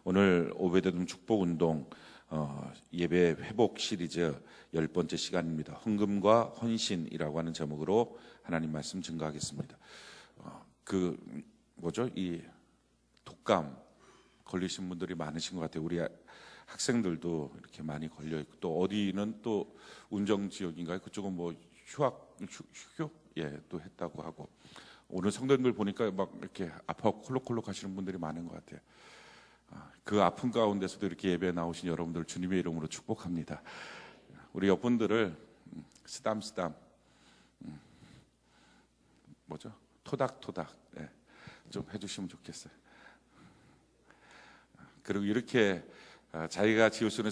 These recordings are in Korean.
오늘 오베데돔 축복운동 예배 회복 시리즈 10번째 시간입니다. 헌금과 헌신이라고 하는 제목으로 하나님 말씀 증거하겠습니다. 이 독감 걸리신 분들이 많으신 것 같아요. 우리 학생들도 이렇게 많이 걸려 있고, 또 어디는 또 운정 지역인가요? 그쪽은 뭐 휴교 또 했다고 하고, 오늘 성도님들 보니까 막 이렇게 아파하고 콜록콜록 하시는 분들이 많은 것 같아요. 그 아픈 가운데서도 이렇게 예배에 나오신 여러분들 주님의 이름으로 축복합니다. 우리 옆분들을 쓰담쓰담 토닥토닥 좀 해주시면 좋겠어요. 그리고 이렇게 자기가 지을 수 있는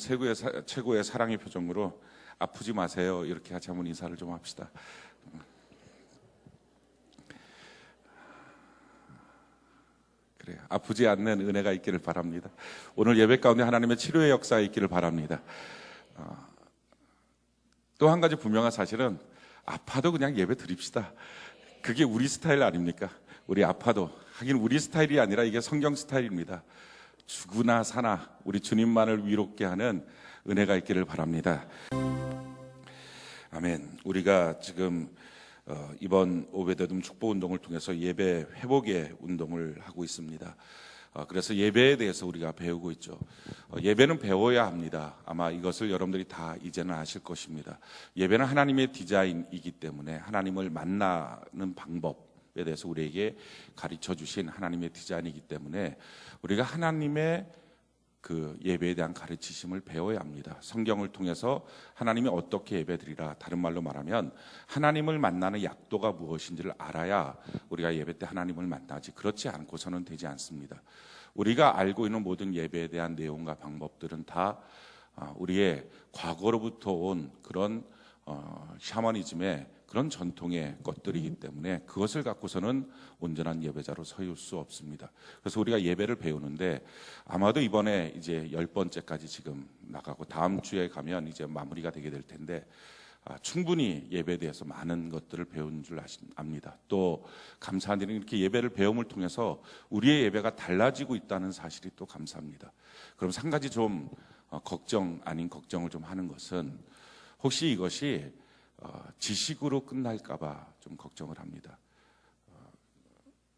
최고의 사랑의 표정으로 아프지 마세요, 이렇게 같이 한번 인사를 좀 합시다. 그래요. 아프지 않는 은혜가 있기를 바랍니다. 오늘 예배 가운데 하나님의 치료의 역사가 있기를 바랍니다. 또 한 가지 분명한 사실은 아파도 그냥 예배 드립시다. 그게 우리 스타일 아닙니까? 우리 아파도, 하긴 우리 스타일이 아니라 이게 성경 스타일입니다. 죽으나 사나 우리 주님만을 위롭게 하는 은혜가 있기를 바랍니다. 아멘. 우리가 지금 이번 오베데돔 축복운동을 통해서 예배 회복의 운동을 하고 있습니다. 그래서 예배에 대해서 우리가 배우고 있죠. 예배는 배워야 합니다. 아마 이것을 여러분들이 다 이제는 아실 것입니다. 예배는 하나님의 디자인이기 때문에 하나님을 만나는 방법에 대해서 우리에게 가르쳐 주신 하나님의 디자인이기 때문에 우리가 하나님의 그 예배에 대한 가르치심을 배워야 합니다. 성경을 통해서 하나님이 어떻게 예배드리라, 다른 말로 말하면 하나님을 만나는 약도가 무엇인지를 알아야 우리가 예배 때 하나님을 만나지, 그렇지 않고서는 되지 않습니다. 우리가 알고 있는 모든 예배에 대한 내용과 방법들은 다 우리의 과거로부터 온 그런 샤머니즘의 그런 전통의 것들이기 때문에 그것을 갖고서는 온전한 예배자로 서일 수 없습니다. 그래서 우리가 예배를 배우는데 아마도 이번에 이제 10번째까지 지금 나가고 다음 주에 가면 이제 마무리가 되게 될 텐데 충분히 예배에 대해서 많은 것들을 배운 줄 압니다. 또 감사한 일은 이렇게 예배를 배움을 통해서 우리의 예배가 달라지고 있다는 사실이 또 감사합니다. 그럼 한 가지 좀 걱정 아닌 걱정을 좀 하는 것은, 혹시 이것이 지식으로 끝날까봐 좀 걱정을 합니다.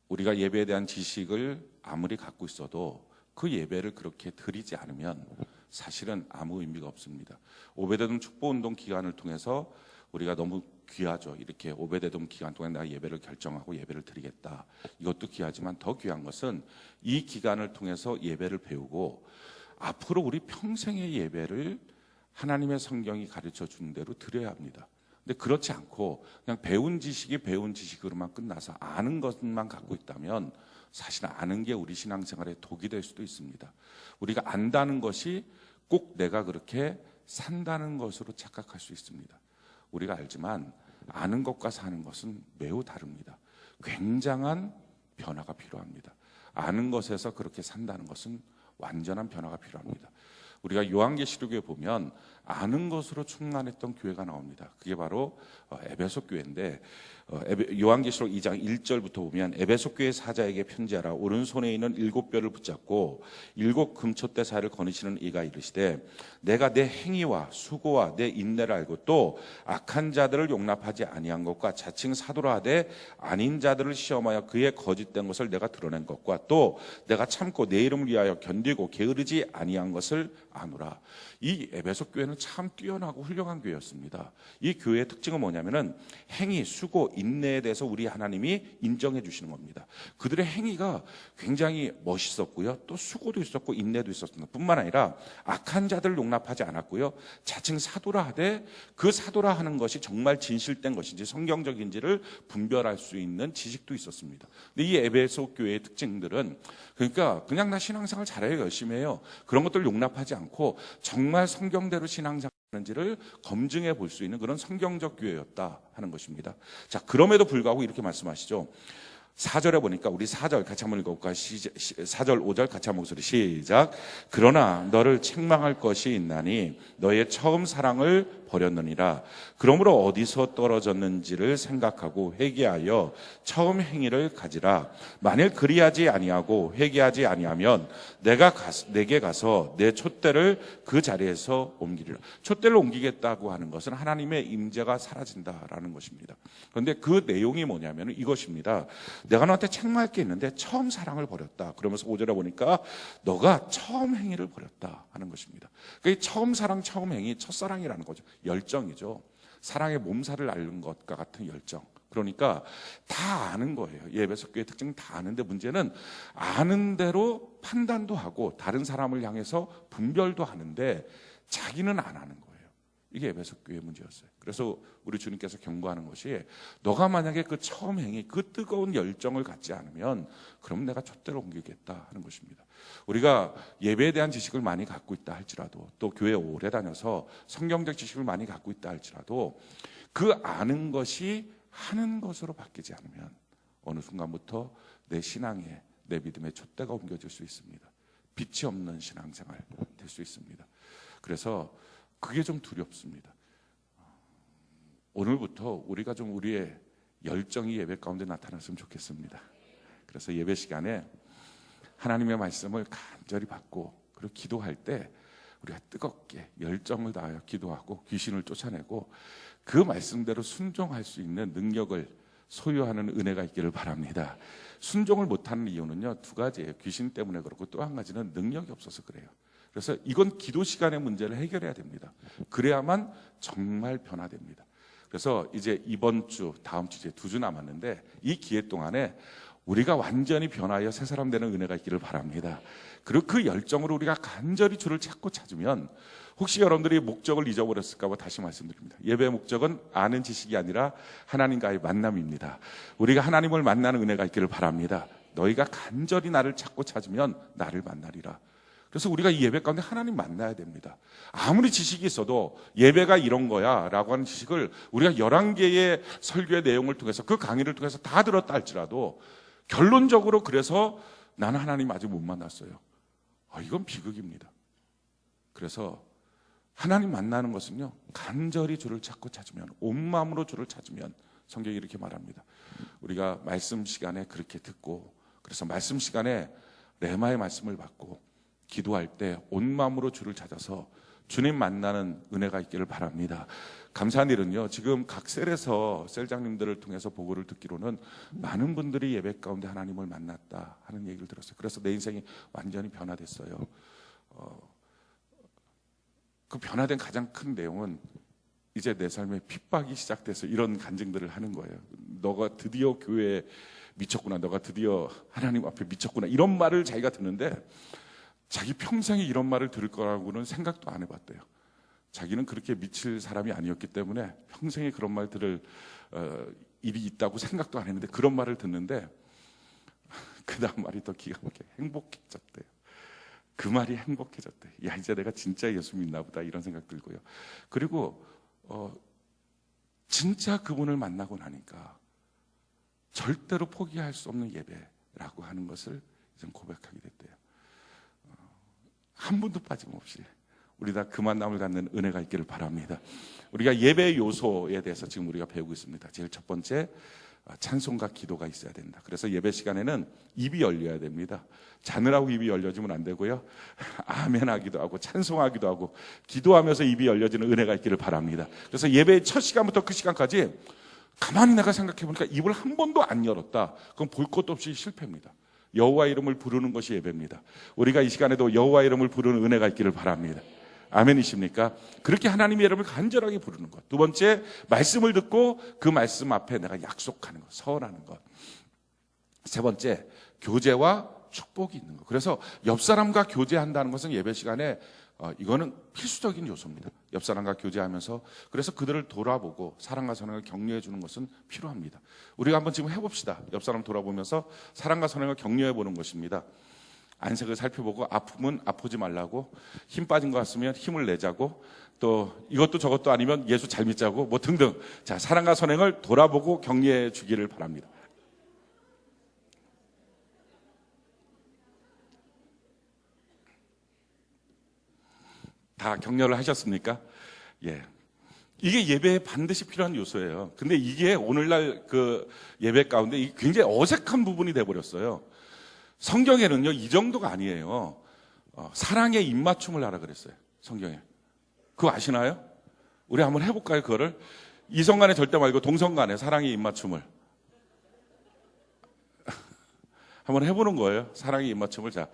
우리가 예배에 대한 지식을 아무리 갖고 있어도 그 예배를 그렇게 드리지 않으면 사실은 아무 의미가 없습니다. 오베데돔 축복운동 기간을 통해서 우리가 너무 귀하죠. 이렇게 오베데돔 기간 동안 내가 예배를 결정하고 예배를 드리겠다. 이것도 귀하지만 더 귀한 것은 이 기간을 통해서 예배를 배우고 앞으로 우리 평생의 예배를 하나님의 성경이 가르쳐 주는 대로 드려야 합니다. 근데 그렇지 않고 그냥 배운 지식이 배운 지식으로만 끝나서 아는 것만 갖고 있다면 사실 아는 게 우리 신앙생활에 독이 될 수도 있습니다. 우리가 안다는 것이 꼭 내가 그렇게 산다는 것으로 착각할 수 있습니다. 우리가 알지만 아는 것과 사는 것은 매우 다릅니다. 굉장한 변화가 필요합니다. 아는 것에서 그렇게 산다는 것은 완전한 변화가 필요합니다. 우리가 요한계시록에 보면 아는 것으로 충만했던 교회가 나옵니다. 그게 바로 에베소 교회인데, 요한계시록 2장 1절부터 보면 에베소 교회 사자에게 편지하라. 오른손에 있는 7뼈를 붙잡고 7 금촛대 사이를 거느시는 이가 이르시되, 내가 내 행위와 수고와 내 인내를 알고 또 악한 자들을 용납하지 아니한 것과 자칭 사도라 하되 아닌 자들을 시험하여 그의 거짓된 것을 내가 드러낸 것과 또 내가 참고 내 이름을 위하여 견디고 게으르지 아니한 것을 아노라. 이 에베소 교회는 참 뛰어나고 훌륭한 교회였습니다. 이 교회의 특징은 뭐냐면은 행위, 수고, 인내에 대해서 우리 하나님이 인정해 주시는 겁니다. 그들의 행위가 굉장히 멋있었고요, 또 수고도 있었고 인내도 있었습니다. 뿐만 아니라 악한 자들을 용납하지 않았고요, 자칭 사도라 하되 그 사도라 하는 것이 정말 진실된 것인지 성경적인지를 분별할 수 있는 지식도 있었습니다. 근데 이 에베소 교회의 특징들은, 그러니까 그냥 나 신앙생활 잘해요, 열심히 해요, 그런 것들을 용납하지 않고 정말 성경대로 신앙생활 하는지를 검증해 볼 수 있는 그런 성경적 교회였다 하는 것입니다. 자, 그럼에도 불구하고 이렇게 말씀하시죠. 4절에 보니까, 우리 4절 같이 한번 읽어볼까요? 4절 5절 같이 한번 목소리 시작. 그러나 너를 책망할 것이 있나니 너의 처음 사랑을 버렸느니라. 그러므로 어디서 떨어졌는지를 생각하고 회개하여 처음 행위를 가지라. 만일 그리하지 아니하고 회개하지 아니하면 내게 가서 내 촛대를 그 자리에서 옮기리라. 촛대를 옮기겠다고 하는 것은 하나님의 임재가 사라진다라는 것입니다. 그런데 그 내용이 뭐냐면 이것입니다. 내가 너한테 책망할 게 있는데 처음 사랑을 버렸다. 그러면서 5절에 보니까 너가 처음 행위를 버렸다 하는 것입니다. 그 처음 사랑, 처음 행위, 첫사랑이라는 거죠. 열정이죠. 사랑의 몸살을 앓는 것과 같은 열정. 그러니까 다 아는 거예요. 예배석 교회 특징은 다 아는데 문제는 아는 대로 판단도 하고 다른 사람을 향해서 분별도 하는데 자기는 안 하는 거예요. 이게 에베소 교회의 문제였어요. 그래서 우리 주님께서 경고하는 것이 너가 만약에 그 처음 행위, 그 뜨거운 열정을 갖지 않으면 그럼 내가 촛대로 옮기겠다 하는 것입니다. 우리가 예배에 대한 지식을 많이 갖고 있다 할지라도 또 교회에 오래 다녀서 성경적 지식을 많이 갖고 있다 할지라도 그 아는 것이 하는 것으로 바뀌지 않으면 어느 순간부터 내 신앙에 내 믿음의 촛대가 옮겨질 수 있습니다. 빛이 없는 신앙생활 될 수 있습니다. 그래서 그게 좀 두렵습니다. 오늘부터 우리가 좀 우리의 열정이 예배 가운데 나타났으면 좋겠습니다. 그래서 예배 시간에 하나님의 말씀을 간절히 받고 그리고 기도할 때 우리가 뜨겁게 열정을 다하여 기도하고 귀신을 쫓아내고 그 말씀대로 순종할 수 있는 능력을 소유하는 은혜가 있기를 바랍니다. 순종을 못하는 이유는요, 두 가지예요. 귀신 때문에 그렇고 또 한 가지는 능력이 없어서 그래요. 그래서 이건 기도 시간의 문제를 해결해야 됩니다. 그래야만 정말 변화됩니다. 그래서 이제 이번 주, 다음 주 이제 2주 남았는데 이 기회 동안에 우리가 완전히 변하여 새 사람 되는 은혜가 있기를 바랍니다. 그리고 그 열정으로 우리가 간절히 주를 찾고 찾으면 혹시 여러분들이 목적을 잊어버렸을까 봐 다시 말씀드립니다. 예배의 목적은 아는 지식이 아니라 하나님과의 만남입니다. 우리가 하나님을 만나는 은혜가 있기를 바랍니다. 너희가 간절히 나를 찾고 찾으면 나를 만나리라. 그래서 우리가 이 예배 가운데 하나님 만나야 됩니다. 아무리 지식이 있어도 예배가 이런 거야 라고 하는 지식을 우리가 11개의 설교의 내용을 통해서 그 강의를 통해서 다 들었다 할지라도 결론적으로 그래서 나는 하나님 아직 못 만났어요. 이건 비극입니다. 그래서 하나님 만나는 것은요, 간절히 주를 찾고 찾으면, 온 마음으로 주를 찾으면, 성경이 이렇게 말합니다. 우리가 말씀 시간에 그렇게 듣고, 그래서 말씀 시간에 레마의 말씀을 받고 기도할 때 온 마음으로 주를 찾아서 주님 만나는 은혜가 있기를 바랍니다. 감사한 일은요, 지금 각 셀에서 셀장님들을 통해서 보고를 듣기로는 많은 분들이 예배 가운데 하나님을 만났다 하는 얘기를 들었어요. 그래서 내 인생이 완전히 변화됐어요. 그 변화된 가장 큰 내용은 이제 내 삶에 핍박이 시작돼서 이런 간증들을 하는 거예요. 너가 드디어 교회에 미쳤구나, 너가 드디어 하나님 앞에 미쳤구나, 이런 말을 자기가 듣는데 자기 평생에 이런 말을 들을 거라고는 생각도 안 해봤대요. 자기는 그렇게 미칠 사람이 아니었기 때문에 평생에 그런 말 들을 일이 있다고 생각도 안 했는데 그런 말을 듣는데 그 다음 말이 더 기가 막히게 행복해졌대요. 그 말이 행복해졌대. 야, 이제 내가 진짜 예수 믿나 보다 이런 생각 들고요. 그리고 진짜 그분을 만나고 나니까 절대로 포기할 수 없는 예배라고 하는 것을 이제 고백하게 됐대요. 한 분도 빠짐없이 우리 다 그 만남을 갖는 은혜가 있기를 바랍니다. 우리가 예배의 요소에 대해서 지금 우리가 배우고 있습니다. 제일 첫 번째, 찬송과 기도가 있어야 된다. 그래서 예배 시간에는 입이 열려야 됩니다. 자느라고 입이 열려지면 안 되고요, 아멘 하기도 하고 찬송하기도 하고 기도하면서 입이 열려지는 은혜가 있기를 바랍니다. 그래서 예배의 첫 시간부터 그 시간까지 가만히 내가 생각해 보니까 입을 한 번도 안 열었다. 그건 볼 것도 없이 실패입니다. 여호와 이름을 부르는 것이 예배입니다. 우리가 이 시간에도 여호와 이름을 부르는 은혜가 있기를 바랍니다. 아멘이십니까? 그렇게 하나님의 이름을 간절하게 부르는 것. 두 번째, 말씀을 듣고 그 말씀 앞에 내가 약속하는 것, 서원하는 것. 세 번째, 교제와 축복이 있는 것. 그래서 옆 사람과 교제한다는 것은 예배 시간에 이거는 필수적인 요소입니다. 옆 사람과 교제하면서 그래서 그들을 돌아보고 사랑과 선행을 격려해 주는 것은 필요합니다. 우리가 한번 지금 해봅시다. 옆 사람 돌아보면서 사랑과 선행을 격려해 보는 것입니다. 안색을 살펴보고 아프면 아프지 말라고, 힘 빠진 것 같으면 힘을 내자고, 또 이것도 저것도 아니면 예수 잘 믿자고, 뭐 등등. 자, 사랑과 선행을 돌아보고 격려해 주기를 바랍니다. 다 격려를 하셨습니까? 예. 이게 예배에 반드시 필요한 요소예요. 근데 이게 오늘날 그 예배 가운데 이게 굉장히 어색한 부분이 돼버렸어요. 성경에는요, 이 정도가 아니에요. 사랑의 입맞춤을 하라 그랬어요. 성경에. 그거 아시나요? 우리 한번 해볼까요, 그거를? 이성간에 절대 말고 동성간에 사랑의 입맞춤을. 한번 해보는 거예요. 사랑의 입맞춤을. 자,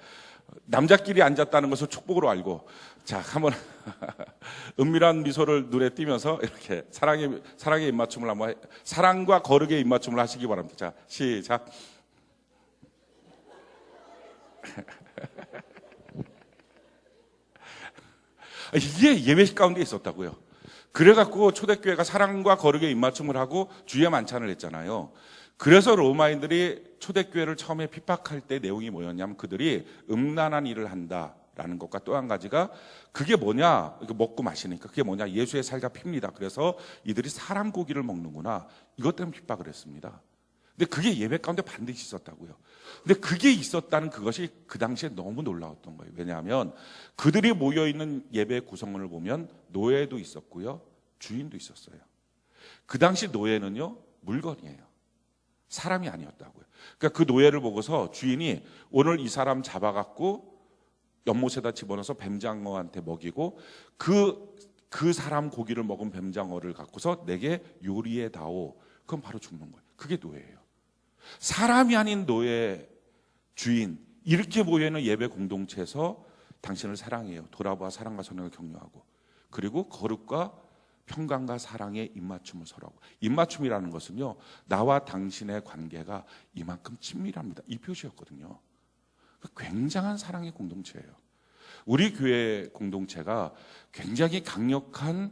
남자끼리 앉았다는 것을 축복으로 알고, 자, 한번 은밀한 미소를 눈에 띄면서 이렇게 사랑의 입맞춤을 한번 사랑과 거룩의 입맞춤을 하시기 바랍니다. 자, 시작. 이게 예배식 가운데 있었다고요. 그래갖고 초대교회가 사랑과 거룩의 입맞춤을 하고 주의 만찬을 했잖아요. 그래서 로마인들이 초대교회를 처음에 핍박할 때 내용이 뭐였냐면 그들이 음란한 일을 한다라는 것과 또 한 가지가 그게 뭐냐, 먹고 마시니까 그게 뭐냐, 예수의 살과 피입니다. 그래서 이들이 사람 고기를 먹는구나, 이것 때문에 핍박을 했습니다. 근데 그게 예배 가운데 반드시 있었다고요. 근데 그게 있었다는 그것이 그 당시에 너무 놀라웠던 거예요. 왜냐하면 그들이 모여있는 예배 구성원을 보면 노예도 있었고요, 주인도 있었어요. 그 당시 노예는요, 물건이에요. 사람이 아니었다고요. 그러니까 그 노예를 보고서 주인이 오늘 이 사람 잡아갖고 연못에다 집어넣어서 뱀장어한테 먹이고 그 사람 고기를 먹은 뱀장어를 갖고서 내게 요리해 다오. 그건 바로 죽는 거예요. 그게 노예예요. 사람이 아닌 노예, 주인, 이렇게 모여있는 예배 공동체에서 당신을 사랑해요. 돌아봐 사랑과 선행을 격려하고, 그리고 거룩과 평강과 사랑의 입맞춤을 서라고. 입맞춤이라는 것은요, 나와 당신의 관계가 이만큼 친밀합니다, 이 표시였거든요. 굉장한 사랑의 공동체예요. 우리 교회 공동체가 굉장히 강력한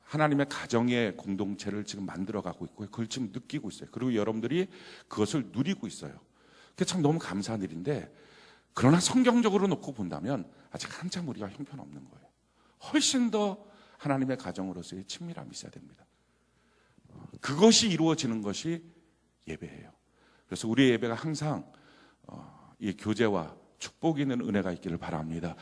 하나님의 가정의 공동체를 지금 만들어가고 있고, 그걸 지금 느끼고 있어요. 그리고 여러분들이 그것을 누리고 있어요. 그게 참 너무 감사한 일인데, 그러나 성경적으로 놓고 본다면 아직 한참 우리가 형편없는 거예요. 훨씬 더 하나님의 가정으로서의 친밀함이 있어야 됩니다. 그것이 이루어지는 것이 예배예요. 그래서 우리의 예배가 항상 이 교제와 축복이 있는 은혜가 있기를 바랍니다.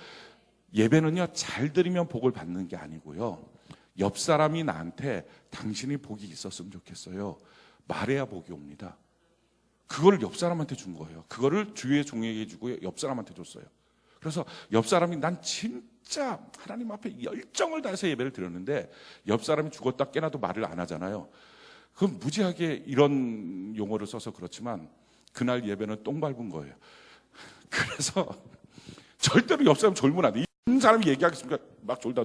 예배는요, 잘 드리면 복을 받는 게 아니고요, 옆 사람이 나한테 당신이 복이 있었으면 좋겠어요, 말해야 복이 옵니다. 그거를 옆 사람한테 준 거예요. 그거를 주위의 종에게 주고 옆 사람한테 줬어요. 그래서 옆 사람이 난 진짜 하나님 앞에 열정을 다해서 예배를 드렸는데 옆 사람이 죽었다 깨나도 말을 안 하잖아요. 그건 무지하게 이런 용어를 써서 그렇지만 그날 예배는 똥 밟은 거예요. 그래서 절대로 옆 사람 졸면 안 돼. 이 사람이 얘기하겠습니까? 막 졸다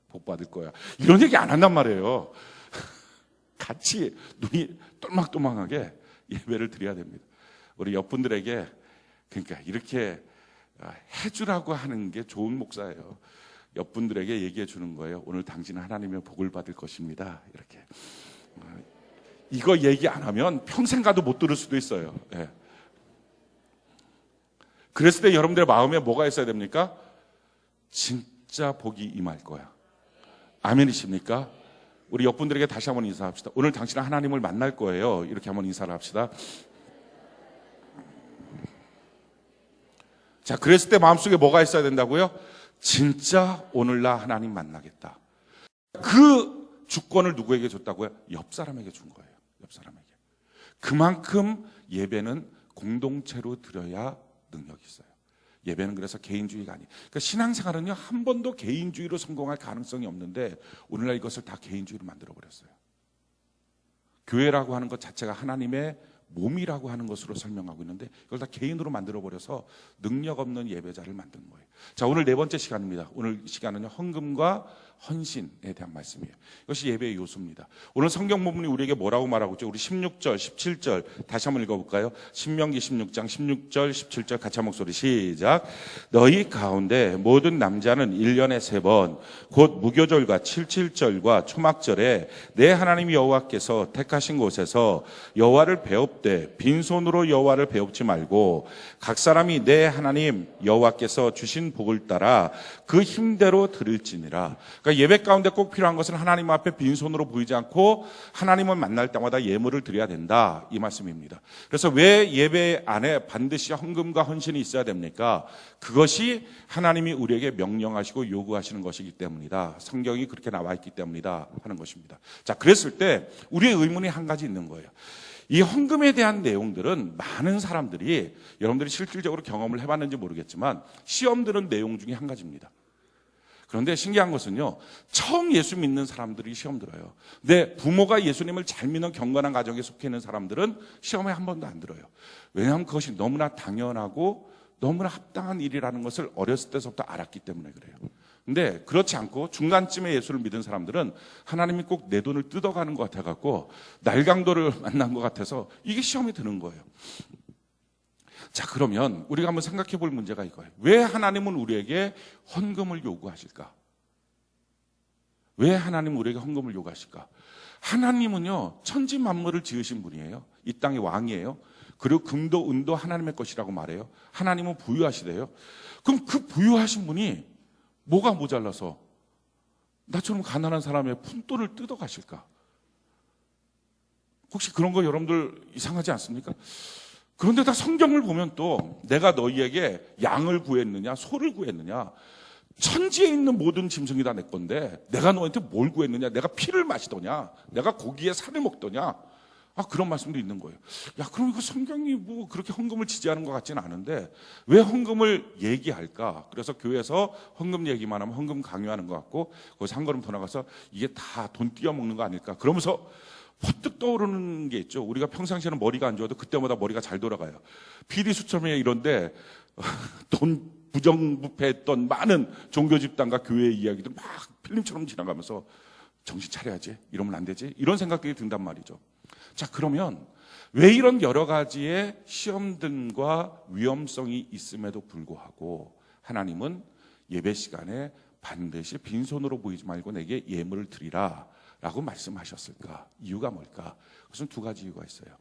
복 받을 거야, 이런 얘기 안 한단 말이에요. 같이 눈이 똘망똘망하게 예배를 드려야 됩니다. 우리 옆분들에게 그러니까 이렇게 해주라고 하는 게 좋은 목사예요. 옆분들에게 얘기해 주는 거예요. 오늘 당신은 하나님의 복을 받을 것입니다, 이렇게. 이거 얘기 안 하면 평생 가도 못 들을 수도 있어요. 예. 그랬을 때 여러분들의 마음에 뭐가 있어야 됩니까? 진짜 복이 임할 거야. 아멘이십니까? 우리 옆분들에게 다시 한번 인사합시다. 오늘 당신은 하나님을 만날 거예요, 이렇게 한번 인사를 합시다. 자, 그랬을 때 마음속에 뭐가 있어야 된다고요? 진짜 오늘 나 하나님 만나겠다. 그 주권을 누구에게 줬다고요? 옆 사람에게 준 거예요. 옆 사람에게. 그만큼 예배는 공동체로 드려야 능력이 있어요. 예배는 그래서 개인주의가 아니에요. 그러니까 신앙생활은요, 한 번도 개인주의로 성공할 가능성이 없는데 오늘날 이것을 다 개인주의로 만들어버렸어요. 교회라고 하는 것 자체가 하나님의 몸이라고 하는 것으로 설명하고 있는데 이걸 다 개인으로 만들어버려서 능력 없는 예배자를 만든 거예요. 자, 오늘 네 번째 시간입니다. 오늘 시간은요, 헌금과 헌신에 대한 말씀이에요. 이것이 예배의 요소입니다. 오늘 성경 본문이 우리에게 뭐라고 말하고 있죠? 우리 16절, 17절 다시 한번 읽어볼까요? 신명기 16장 16절, 17절 같이 한 목소리 시작. 너희 가운데 모든 남자는 1년에 3번 곧 무교절과 77절과 초막절에 내 하나님 여호와께서 택하신 곳에서 여호와를 배웁되 빈손으로 여호와를 배웁지 말고 각 사람이 내 하나님 여호와께서 주신 주신 복을 따라 그 힘대로 드릴지니라. 그러니까 예배 가운데 꼭 필요한 것은 하나님 앞에 빈손으로 보이지 않고 하나님을 만날 때마다 예물을 드려야 된다, 이 말씀입니다. 그래서 왜 예배 안에 반드시 헌금과 헌신이 있어야 됩니까? 그것이 하나님이 우리에게 명령하시고 요구하시는 것이기 때문이다, 성경이 그렇게 나와 있기 때문이다 하는 것입니다. 자, 그랬을 때 우리의 의문이 한 가지 있는 거예요. 이 헌금에 대한 내용들은 많은 사람들이, 여러분들이 실질적으로 경험을 해봤는지 모르겠지만 시험 드는 내용 중에 한 가지입니다. 그런데 신기한 것은요, 처음 예수 믿는 사람들이 시험 들어요. 근데 부모가 예수님을 잘 믿는 경건한 가정에 속해 있는 사람들은 시험에 한 번도 안 들어요. 왜냐하면 그것이 너무나 당연하고 너무나 합당한 일이라는 것을 어렸을 때부터 알았기 때문에 그래요. 근데 그렇지 않고 중간쯤에 예수를 믿은 사람들은 하나님이 꼭 내 돈을 뜯어가는 것 같아갖고 날강도를 만난 것 같아서 이게 시험이 드는 거예요. 자, 그러면 우리가 한번 생각해 볼 문제가 이거예요. 왜 하나님은 우리에게 헌금을 요구하실까? 왜 하나님은 우리에게 헌금을 요구하실까? 하나님은요, 천지 만물을 지으신 분이에요. 이 땅의 왕이에요. 그리고 금도 은도 하나님의 것이라고 말해요. 하나님은 부유하시대요. 그럼 그 부유하신 분이 뭐가 모자라서 나처럼 가난한 사람의 푼돈을 뜯어가실까? 혹시 그런 거 여러분들 이상하지 않습니까? 그런데 다 성경을 보면 또 내가 너희에게 양을 구했느냐 소를 구했느냐, 천지에 있는 모든 짐승이 다 내 건데 내가 너한테 뭘 구했느냐, 내가 피를 마시더냐, 내가 고기에 살을 먹더냐, 그런 말씀도 있는 거예요. 야, 그럼 이거 성경이 뭐 그렇게 헌금을 지지하는 것 같지는 않은데 왜 헌금을 얘기할까? 그래서 교회에서 헌금 얘기만 하면 헌금 강요하는 것 같고, 거기서 한 걸음 더 나가서 이게 다 돈 띄어먹는 거 아닐까? 그러면서 퍼뜩 떠오르는 게 있죠. 우리가 평상시에는 머리가 안 좋아도 그때마다 머리가 잘 돌아가요. PD 수첩에 이런데 돈 부정부패했던 많은 종교 집단과 교회의 이야기들 막 필름처럼 지나가면서 정신 차려야지, 이러면 안 되지, 이런 생각이 든단 말이죠. 자, 그러면 왜 이런 여러 가지의 시험들과 위험성이 있음에도 불구하고 하나님은 예배 시간에 반드시 빈손으로 보이지 말고 내게 예물을 드리라 라고 말씀하셨을까? 이유가 뭘까? 그것은 두 가지 이유가 있어요.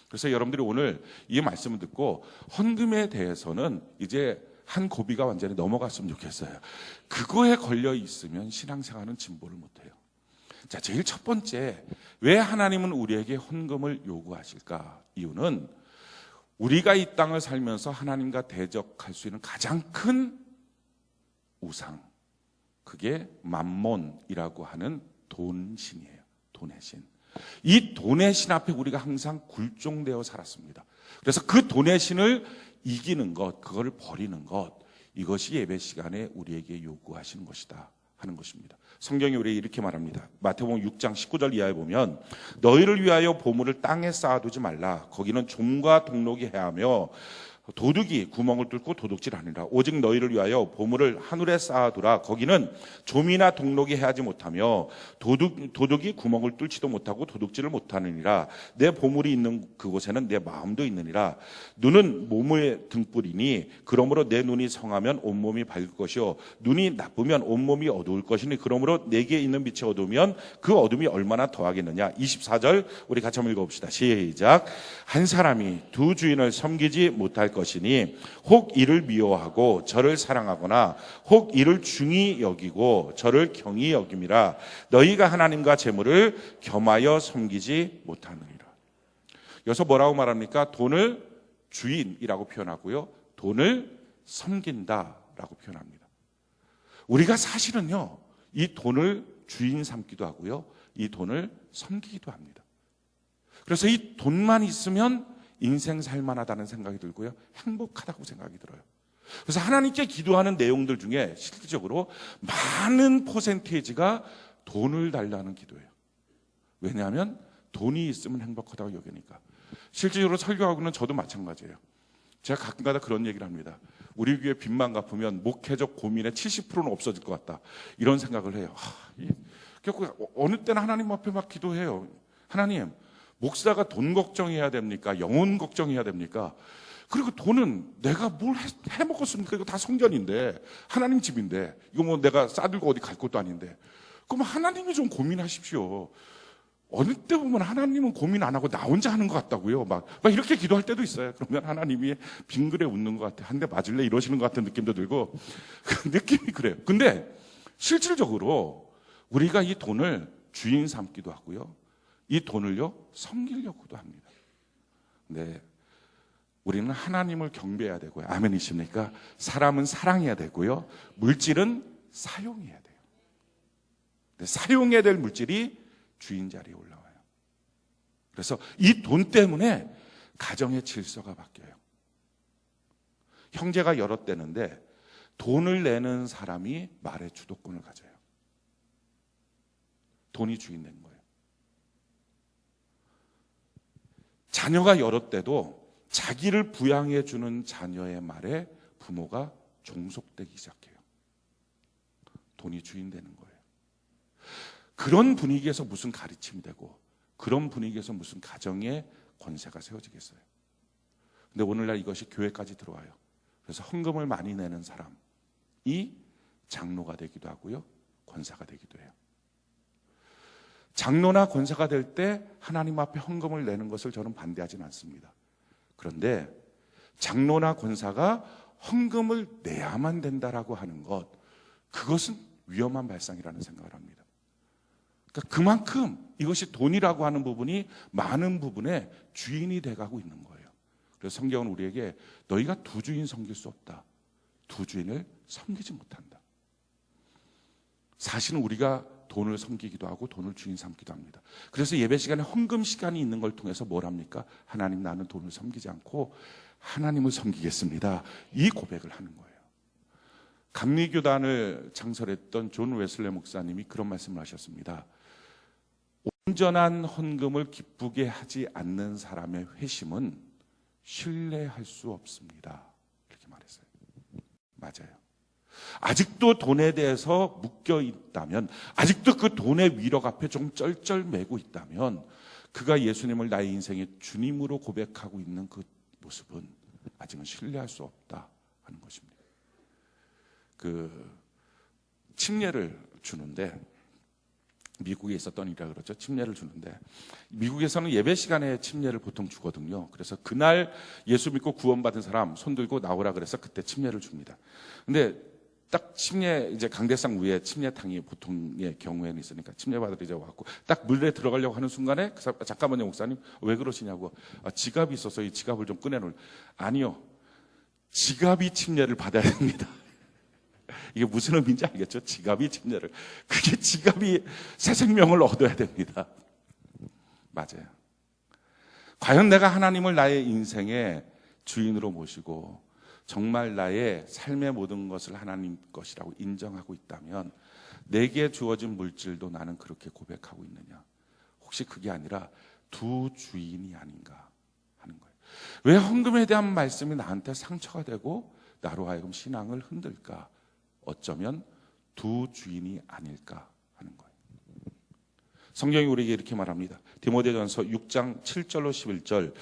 그래서 여러분들이 오늘 이 말씀을 듣고 헌금에 대해서는 이제 한 고비가 완전히 넘어갔으면 좋겠어요. 그거에 걸려 있으면 신앙생활은 진보를 못해요. 자, 제일 첫 번째, 왜 하나님은 우리에게 헌금을 요구하실까? 이유는 우리가 이 땅을 살면서 하나님과 대적할 수 있는 가장 큰 우상, 그게 맘몬이라고 하는 돈신이에요. 돈의 신. 이 돈의 신 앞에 우리가 항상 굴종되어 살았습니다. 그래서 그 돈의 신을 이기는 것, 그거를 버리는 것, 이것이 예배 시간에 우리에게 요구하시는 것이다 하는 것입니다. 성경이 우리에게 이렇게 말합니다. 마태복음 6장 19절 이하에 보면 너희를 위하여 보물을 땅에 쌓아두지 말라. 거기는 좀과 동록이 해하며 도둑이 구멍을 뚫고 도둑질하니라. 오직 너희를 위하여 보물을 하늘에 쌓아두라. 거기는 좀이나 동록이 해하지 못하며 도둑이 구멍을 뚫지도 못하고 도둑질을 못하느니라. 내 보물이 있는 그곳에는 내 마음도 있느니라. 눈은 몸의 등불이니 그러므로 내 눈이 성하면 온몸이 밝을 것이요 눈이 나쁘면 온몸이 어두울 것이니 그러므로 내게 있는 빛이 어두우면 그 어둠이 얼마나 더하겠느냐. 24절 우리 같이 한번 읽어봅시다. 시작. 한 사람이 두 주인을 섬기지 못할 것이니 혹 이를 미워하고 저를 사랑하거나 혹 이를 중히 여기고 저를 경히 여김이라. 너희가 하나님과 재물을 겸하여 섬기지 못하느니라. 여기서 뭐라고 말합니까? 돈을 주인이라고 표현하고요, 돈을 섬긴다라고 표현합니다. 우리가 사실은요, 이 돈을 주인 삼기도 하고요, 이 돈을 섬기기도 합니다. 그래서 이 돈만 있으면 인생 살만하다는 생각이 들고요, 행복하다고 생각이 들어요. 그래서 하나님께 기도하는 내용들 중에 실질적으로 많은 퍼센테이지가 돈을 달라는 기도예요. 왜냐하면 돈이 있으면 행복하다고 여기니까. 실질적으로 설교하고는 저도 마찬가지예요. 제가 가끔가다 그런 얘기를 합니다. 우리 교회 빚만 갚으면 목회적 고민의 70%는 없어질 것 같다, 이런 생각을 해요. 결국 어느 때는 하나님 앞에 막 기도해요. 하나님, 목사가 돈 걱정해야 됩니까? 영혼 걱정해야 됩니까? 그리고 돈은 내가 뭘 해먹었습니까? 이거 다 성전인데, 하나님 집인데, 이거 뭐 내가 싸들고 어디 갈 것도 아닌데, 그럼 하나님이 좀 고민하십시오. 어느 때 보면 하나님은 고민 안 하고 나 혼자 하는 것 같다고요. 막 이렇게 기도할 때도 있어요. 그러면 하나님이 빙그레 웃는 것 같아. 한 대 맞을래? 이러시는 것 같은 느낌도 들고 느낌이 그래요. 근데 실질적으로 우리가 이 돈을 주인 삼기도 하고요. 이 돈을요 섬기려고도 합니다. 네, 우리는 하나님을 경배해야 되고요. 아멘이십니까? 사람은 사랑해야 되고요. 물질은 사용해야 돼요. 사용해야 될 물질이 주인 자리에 올라와요. 그래서 이 돈 때문에 가정의 질서가 바뀌어요. 형제가 여럿 되는데 돈을 내는 사람이 말의 주도권을 가져요. 돈이 주인 된 거예요. 자녀가 여럿 돼도 자기를 부양해 주는 자녀의 말에 부모가 종속되기 시작해요. 돈이 주인 되는 거예요. 그런 분위기에서 무슨 가르침이 되고 그런 분위기에서 무슨 가정의 권세가 세워지겠어요. 근데 오늘날 이것이 교회까지 들어와요. 그래서 헌금을 많이 내는 사람이 장로가 되기도 하고요, 권사가 되기도 해요. 장로나 권사가 될 때 하나님 앞에 헌금을 내는 것을 저는 반대하지는 않습니다. 그런데 장로나 권사가 헌금을 내야만 된다라고 하는 것, 그것은 위험한 발상이라는 생각을 합니다. 그러니까 그만큼 이것이 돈이라고 하는 부분이 많은 부분에 주인이 돼가고 있는 거예요. 그래서 성경은 우리에게 너희가 두 주인 섬길 수 없다. 두 주인을 섬기지 못한다. 사실은 우리가 돈을 섬기기도 하고 돈을 주인 삼기도 합니다. 그래서 예배 시간에 헌금 시간이 있는 걸 통해서 뭘 합니까? 하나님, 나는 돈을 섬기지 않고 하나님을 섬기겠습니다. 이 고백을 하는 거예요. 감리교단을 창설했던 존 웨슬레 목사님이 그런 말씀을 하셨습니다. 온전한 헌금을 기쁘게 하지 않는 사람의 회심은 신뢰할 수 없습니다. 이렇게 말했어요. 맞아요. 아직도 돈에 대해서 묶여 있다면, 아직도 그 돈의 위력 앞에 좀 쩔쩔매고 있다면, 그가 예수님을 나의 인생의 주님으로 고백하고 있는 그 모습은 아직은 신뢰할 수 없다 하는 것입니다. 침례를 주는데, 미국에 있었던 일이라 그러죠. 침례를 주는데, 미국에서는 예배 시간에 침례를 보통 주거든요. 그래서 그날 예수 믿고 구원받은 사람 손 들고 나오라 그래서 그때 침례를 줍니다. 근데 딱 침례, 이제 강대상 위에 침례탕이 보통의 경우에는 있으니까 침례받으러 이제 왔고, 딱 물에 들어가려고 하는 순간에 그 사람, 잠깐만요 목사님 왜 그러시냐고, 지갑이 있어서 이 지갑을 좀 꺼내놓을. 아니요, 지갑이 침례를 받아야 됩니다. 이게 무슨 의미인지 알겠죠? 지갑이 침례를, 그게 지갑이 새 생명을 얻어야 됩니다. 맞아요. 과연 내가 하나님을 나의 인생의 주인으로 모시고 정말 나의 삶의 모든 것을 하나님 것이라고 인정하고 있다면 내게 주어진 물질도 나는 그렇게 고백하고 있느냐? 혹시 그게 아니라 두 주인이 아닌가 하는 거예요. 왜 헌금에 대한 말씀이 나한테 상처가 되고 나로 하여금 신앙을 흔들까? 어쩌면 두 주인이 아닐까 하는 거예요. 성경이 우리에게 이렇게 말합니다. 디모데전서 6장 7절로 11절.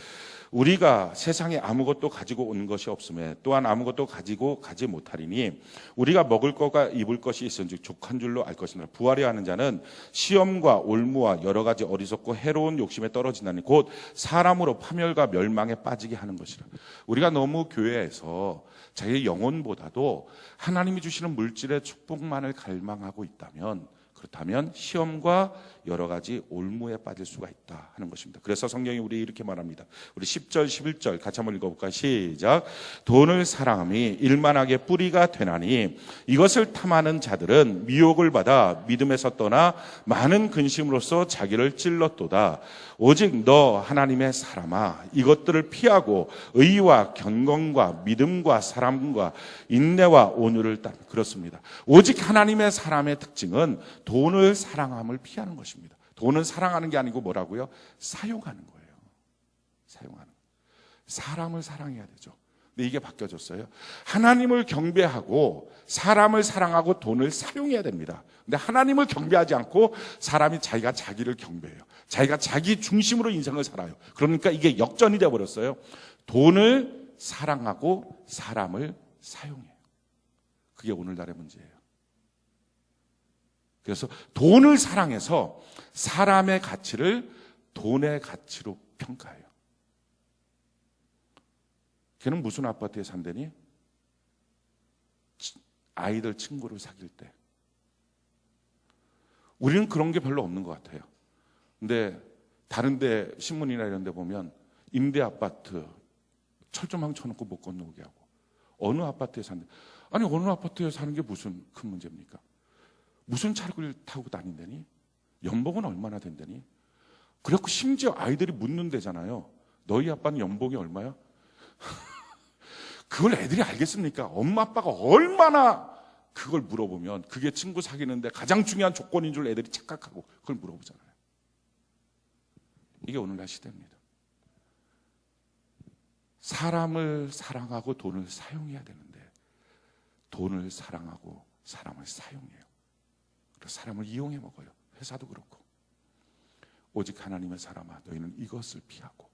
우리가 세상에 아무것도 가지고 온 것이 없음에 또한 아무것도 가지고 가지 못하리니 우리가 먹을 것과 입을 것이 있은즉 족한 줄로 알 것이니라. 부활해야 하는 자는 시험과 올무와 여러 가지 어리석고 해로운 욕심에 떨어지나니 곧 사람으로 파멸과 멸망에 빠지게 하는 것이라. 우리가 너무 교회에서 자기의 영혼보다도 하나님이 주시는 물질의 축복만을 갈망하고 있다면, 그렇다면 시험과 여러 가지 올무에 빠질 수가 있다 하는 것입니다. 그래서 성경이 우리 이렇게 말합니다. 우리 10절 11절 같이 한번 읽어볼까요? 시작. 돈을 사랑함이 일만하게 뿌리가 되나니 이것을 탐하는 자들은 미혹을 받아 믿음에서 떠나 많은 근심으로써 자기를 찔렀도다. 오직 너 하나님의 사람아, 이것들을 피하고 의와 경건과 믿음과 사랑과 인내와 온유를 따르라. 그렇습니다. 오직 하나님의 사람의 특징은 돈을 사랑함을 피하는 것입니다. 돈은 사랑하는 게 아니고 뭐라고요? 사용하는 거예요. 사용하는 거예요. 사람을 사랑해야 되죠. 근데 이게 바뀌어졌어요. 하나님을 경배하고 사람을 사랑하고 돈을 사용해야 됩니다. 근데 하나님을 경배하지 않고 사람이 자기가 자기를 경배해요. 자기가 자기 중심으로 인생을 살아요. 그러니까 이게 역전이 되어버렸어요. 돈을 사랑하고 사람을 사용해요. 그게 오늘날의 문제예요. 그래서 돈을 사랑해서 사람의 가치를 돈의 가치로 평가해요. 걔는 무슨 아파트에 산다니? 아이들 친구를 사귈 때. 우리는 그런 게 별로 없는 것 같아요. 근데 다른 데 신문이나 이런 데 보면 임대 아파트 철조망 쳐놓고 못 건너오게 하고, 어느 아파트에 사는데, 아니 어느 아파트에 사는 게 무슨 큰 문제입니까? 무슨 차를 타고 다닌다니? 연봉은 얼마나 된다니? 그래갖고 심지어 아이들이 묻는다잖아요. 너희 아빠는 연봉이 얼마야? 그걸 애들이 알겠습니까? 엄마 아빠가 얼마나 그걸 물어보면 그게 친구 사귀는데 가장 중요한 조건인 줄 애들이 착각하고 그걸 물어보잖아요. 이게 오늘날 시대입니다. 사람을 사랑하고 돈을 사용해야 되는데 돈을 사랑하고 사람을 사용해요. 그래서 사람을 이용해 먹어요. 회사도 그렇고. 오직 하나님의 사람아, 너희는 이것을 피하고.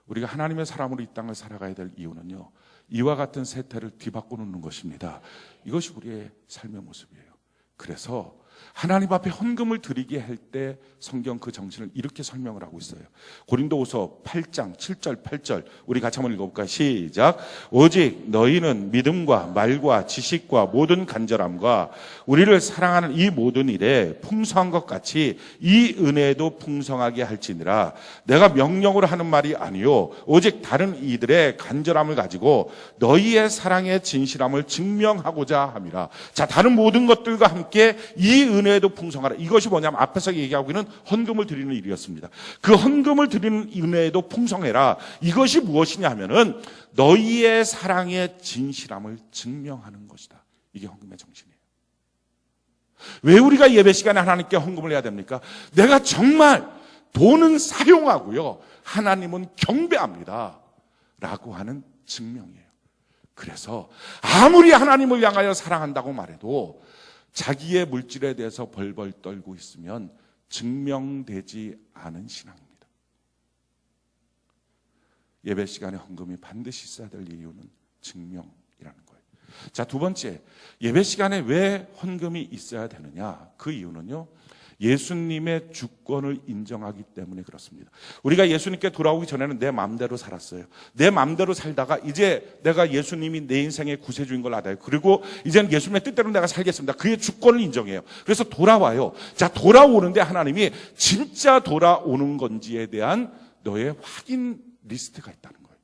우리가 하나님의 사람으로 이 땅을 살아가야 될 이유는요, 이와 같은 세태를 뒤바꿔 놓는 것입니다. 이것이 우리의 삶의 모습이에요. 그래서 하나님 앞에 헌금을 드리게 할 때 성경 그 정신을 이렇게 설명을 하고 있어요. 고린도후서 8장 7절 8절 우리 같이 한번 읽어볼까요? 시작. 오직 너희는 믿음과 말과 지식과 모든 간절함과 우리를 사랑하는 이 모든 일에 풍성한 것 같이 이 은혜도 풍성하게 할지니라. 내가 명령으로 하는 말이 아니요 오직 다른 이들의 간절함을 가지고 너희의 사랑의 진실함을 증명하고자 함이라. 자, 다른 모든 것들과 함께 이 은혜도 풍성하라. 이것이 뭐냐면 앞에서 얘기하고 있는 헌금을 드리는 일이었습니다. 그 헌금을 드리는 은혜도 풍성해라. 이것이 무엇이냐 하면은 너희의 사랑의 진실함을 증명하는 것이다. 이게 헌금의 정신이에요. 왜 우리가 예배 시간에 하나님께 헌금을 해야 됩니까? 내가 정말 돈은 사용하고요, 하나님은 경배합니다 라고 하는 증명이에요. 그래서 아무리 하나님을 향하여 사랑한다고 말해도 자기의 물질에 대해서 벌벌 떨고 있으면 증명되지 않은 신앙입니다. 예배 시간에 헌금이 반드시 있어야 될 이유는 증명이라는 거예요. 자, 두 번째, 예배 시간에 왜 헌금이 있어야 되느냐? 그 이유는요, 예수님의 주권을 인정하기 때문에 그렇습니다. 우리가 예수님께 돌아오기 전에는 내 마음대로 살았어요. 내 마음대로 살다가 이제 내가 예수님이 내 인생의 구세주인 걸 알아요. 그리고 이제는 예수님의 뜻대로 내가 살겠습니다. 그의 주권을 인정해요. 그래서 돌아와요. 자, 돌아오는데 하나님이 진짜 돌아오는 건지에 대한 너의 확인 리스트가 있다는 거예요.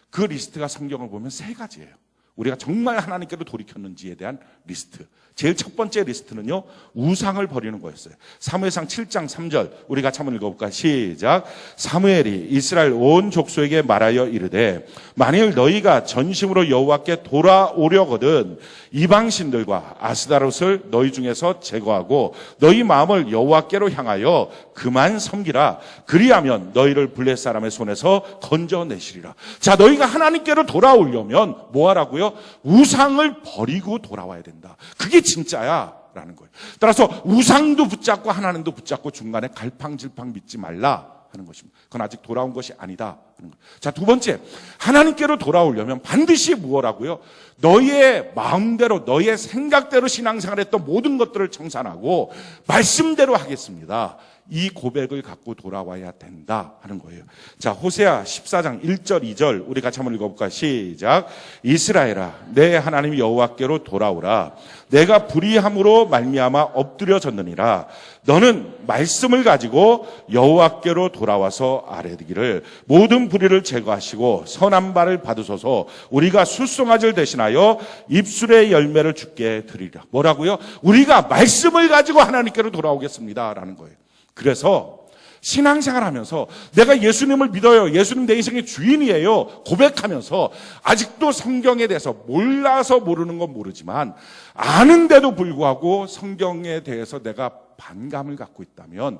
그 리스트가 성경을 보면 세 가지예요. 우리가 정말 하나님께로 돌이켰는지에 대한 리스트. 제일 첫 번째 리스트는요, 우상을 버리는 거였어요. 사무엘상 7장 3절 우리 같이 한번 읽어볼까요? 시작. 사무엘이 이스라엘 온 족속에게 말하여 이르되 만일 너희가 전심으로 여호와께 돌아오려거든 이방신들과 아스다롯을 너희 중에서 제거하고 너희 마음을 여호와께로 향하여 그만 섬기라. 그리하면 너희를 블레 사람의 손에서 건져내시리라. 자, 너희가 하나님께로 돌아오려면 뭐 하라고요? 우상을 버리고 돌아와야 된다. 그게 진짜야 라는 거예요. 따라서 우상도 붙잡고 하나님도 붙잡고 중간에 갈팡질팡 믿지 말라 하는 것입니다. 그건 아직 돌아온 것이 아니다 하는 거예요. 자, 두 번째, 하나님께로 돌아오려면 반드시 무엇라고요? 너의 마음대로 너의 생각대로 신앙생활했던 모든 것들을 청산하고 말씀대로 하겠습니다. 이 고백을 갖고 돌아와야 된다 하는 거예요. 자, 호세아 14장 1절 2절 우리 같이 한번 읽어볼까요? 시작. 이스라엘아, 내 하나님 여호와께로 돌아오라. 내가 불의함으로 말미암아 엎드려졌느니라. 너는 말씀을 가지고 여호와께로 돌아와서 아뢰기를 모든 불의를 제거하시고 선한 발을 받으소서. 우리가 술송아지를 대신하여 입술의 열매를 주께 드리리라. 뭐라고요? 우리가 말씀을 가지고 하나님께로 돌아오겠습니다 라는 거예요. 그래서 신앙생활 하면서 내가 예수님을 믿어요, 예수님 내 인생의 주인이에요 고백하면서 아직도 성경에 대해서 몰라서 모르는 건 모르지만 아는데도 불구하고 성경에 대해서 내가 반감을 갖고 있다면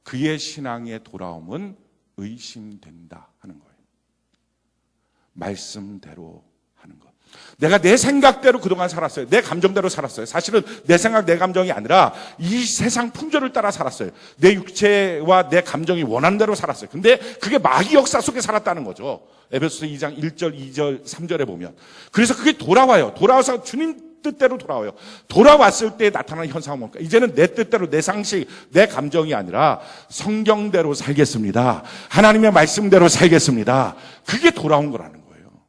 그의 신앙의 돌아옴은 의심된다 하는 거예요. 말씀대로 하는 것. 내가 내 생각대로 그동안 살았어요. 내 감정대로 살았어요. 사실은 내 생각, 내 감정이 아니라 이 세상 풍조를 따라 살았어요. 내 육체와 내 감정이 원하는 대로 살았어요. 근데 그게 마귀 역사 속에 살았다는 거죠. 에베소서 2장 1절, 2절, 3절에 보면. 그래서 그게 돌아와요. 돌아와서 주님 뜻대로 돌아와요. 돌아왔을 때 나타나는 현상은 뭡니까? 이제는 내 뜻대로, 내 상식, 내 감정이 아니라 성경대로 살겠습니다. 하나님의 말씀대로 살겠습니다. 그게 돌아온 거라는 거예요.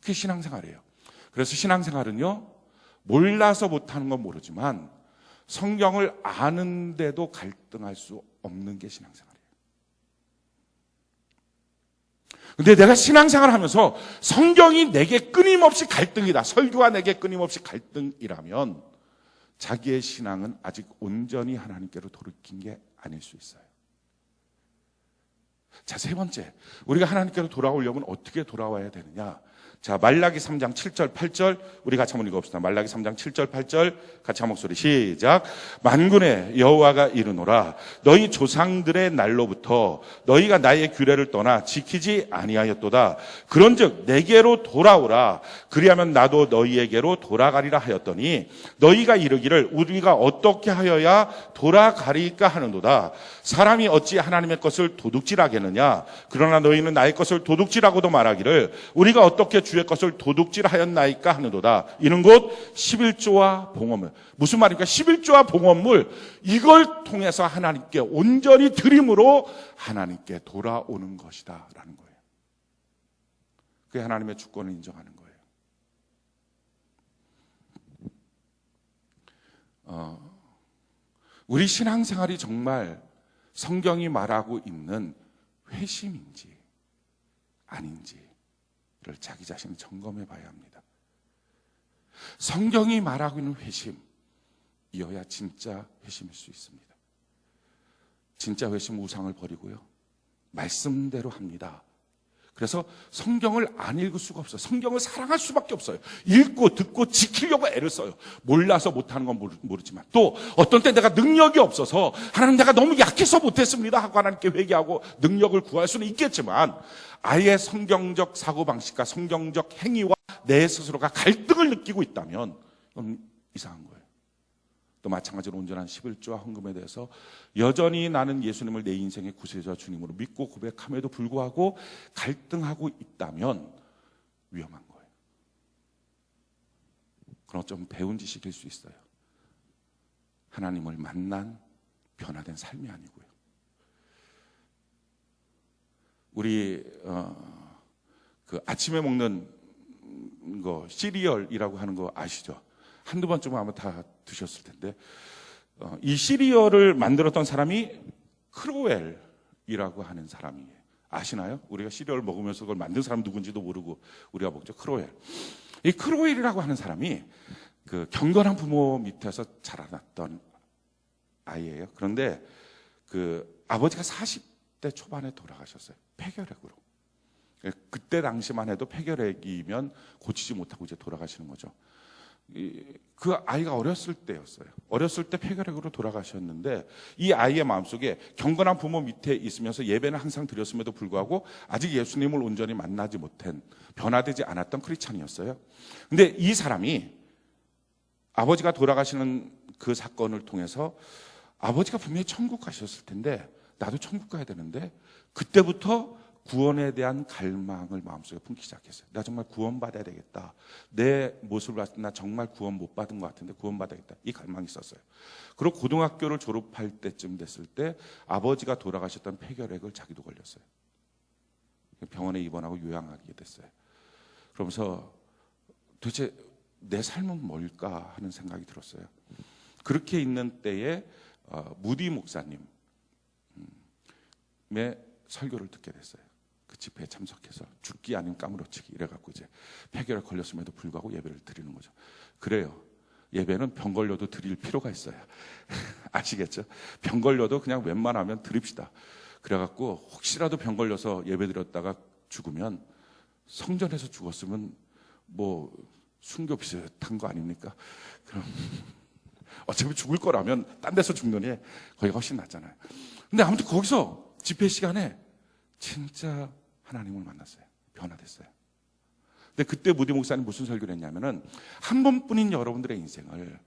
그게 신앙생활이에요. 그래서 신앙생활은요, 몰라서 못하는 건 모르지만 성경을 아는데도 갈등할 수 없는 게 신앙생활이에요. 근데 내가 신앙생활을 하면서 성경이 내게 끊임없이 갈등이다, 설교가 내게 끊임없이 갈등이라면 자기의 신앙은 아직 온전히 하나님께로 돌이킨 게 아닐 수 있어요. 자, 세 번째, 우리가 하나님께로 돌아오려면 어떻게 돌아와야 되느냐? 자, 말라기 3장 7절 8절 우리 같이 한번 읽어봅시다. 말라기 3장 7절 8절 같이 한 목소리 시작. 만군의 여호와가 이르노라, 너희 조상들의 날로부터 너희가 나의 규례를 떠나 지키지 아니하였도다. 그런즉 내게로 돌아오라, 그리하면 나도 너희에게로 돌아가리라 하였더니 너희가 이르기를 우리가 어떻게 하여야 돌아가리까 하는도다. 사람이 어찌 하나님의 것을 도둑질하겠느냐? 그러나 너희는 나의 것을 도둑질하고도 말하기를 우리가 어떻게 주의 것을 도둑질하였나이까 하는도다. 이는 곧 11조와 봉헌물. 무슨 말입니까? 11조와 봉헌물, 이걸 통해서 하나님께 온전히 드림으로 하나님께 돌아오는 것이다 라는 거예요. 그게 하나님의 주권을 인정하는 거예요. 우리 신앙생활이 정말 성경이 말하고 있는 회심인지 아닌지를 자기 자신이 점검해 봐야 합니다. 성경이 말하고 있는 회심이어야 진짜 회심일 수 있습니다. 진짜 회심, 우상을 버리고요, 말씀대로 합니다. 그래서 성경을 안 읽을 수가 없어요. 성경을 사랑할 수밖에 없어요. 읽고 듣고 지키려고 애를 써요. 몰라서 못하는 건 모르지만, 또 어떤 때 내가 능력이 없어서 하나님 내가 너무 약해서 못했습니다 하고 하나님께 회개하고 능력을 구할 수는 있겠지만, 아예 성경적 사고방식과 성경적 행위와 내 스스로가 갈등을 느끼고 있다면 그건 이상한 거예요. 또 마찬가지로 온전한 11조와 헌금에 대해서 여전히 나는 예수님을 내 인생의 구세주와 주님으로 믿고 고백함에도 불구하고 갈등하고 있다면 위험한 거예요. 그건 좀 배운 지식일 수 있어요. 하나님을 만난 변화된 삶이 아니고요. 우리 그 아침에 먹는 거 시리얼이라고 하는 거 아시죠? 한두 번쯤은 아마 다 드셨을 텐데, 이 시리얼을 만들었던 사람이 크로웰이라고 하는 사람이에요. 아시나요? 우리가 시리얼을 먹으면서 그걸 만든 사람 누군지도 모르고 우리가 먹죠. 크로웰. 이 크로웰이라고 하는 사람이 그 경건한 부모 밑에서 자라났던 아이예요. 그런데 그 아버지가 40대 초반에 돌아가셨어요. 폐결핵으로. 그때 당시만 해도 폐결핵이면 고치지 못하고 이제 돌아가시는 거죠. 그 아이가 어렸을 때였어요. 어렸을 때 폐결핵으로 돌아가셨는데, 이 아이의 마음속에 경건한 부모 밑에 있으면서 예배는 항상 드렸음에도 불구하고 아직 예수님을 온전히 만나지 못한, 변화되지 않았던 크리스찬이었어요. 근데 이 사람이 아버지가 돌아가시는 그 사건을 통해서 아버지가 분명히 천국 가셨을 텐데 나도 천국 가야 되는데, 그때부터 구원에 대한 갈망을 마음속에 품기 시작했어요. 나 정말 구원받아야 되겠다. 내 모습을 봤을 때 나 정말 구원 못 받은 것 같은데 구원받아야겠다. 이 갈망이 있었어요. 그리고 고등학교를 졸업할 때쯤 됐을 때 아버지가 돌아가셨던 폐결핵을 자기도 걸렸어요. 병원에 입원하고 요양하게 됐어요. 그러면서 도대체 내 삶은 뭘까 하는 생각이 들었어요. 그렇게 있는 때에 무디 목사님의 설교를 듣게 됐어요. 그 집회에 참석해서 죽기 아닌 까무러치기 이래갖고 이제 폐결핵 걸렸음에도 불구하고 예배를 드리는 거죠. 그래요. 예배는 병 걸려도 드릴 필요가 있어요. 아시겠죠? 병 걸려도 그냥 웬만하면 드립시다. 그래갖고 혹시라도 병 걸려서 예배 드렸다가 죽으면, 성전에서 죽었으면 뭐 순교 비슷한 거 아닙니까? 그럼 어차피 죽을 거라면 딴 데서 죽느니 거기가 훨씬 낫잖아요. 근데 아무튼 거기서 집회 시간에 진짜 하나님을 만났어요. 변화됐어요. 근데 그때 무디 목사님 무슨 설교를 했냐면은, 한 번뿐인 여러분들의 인생을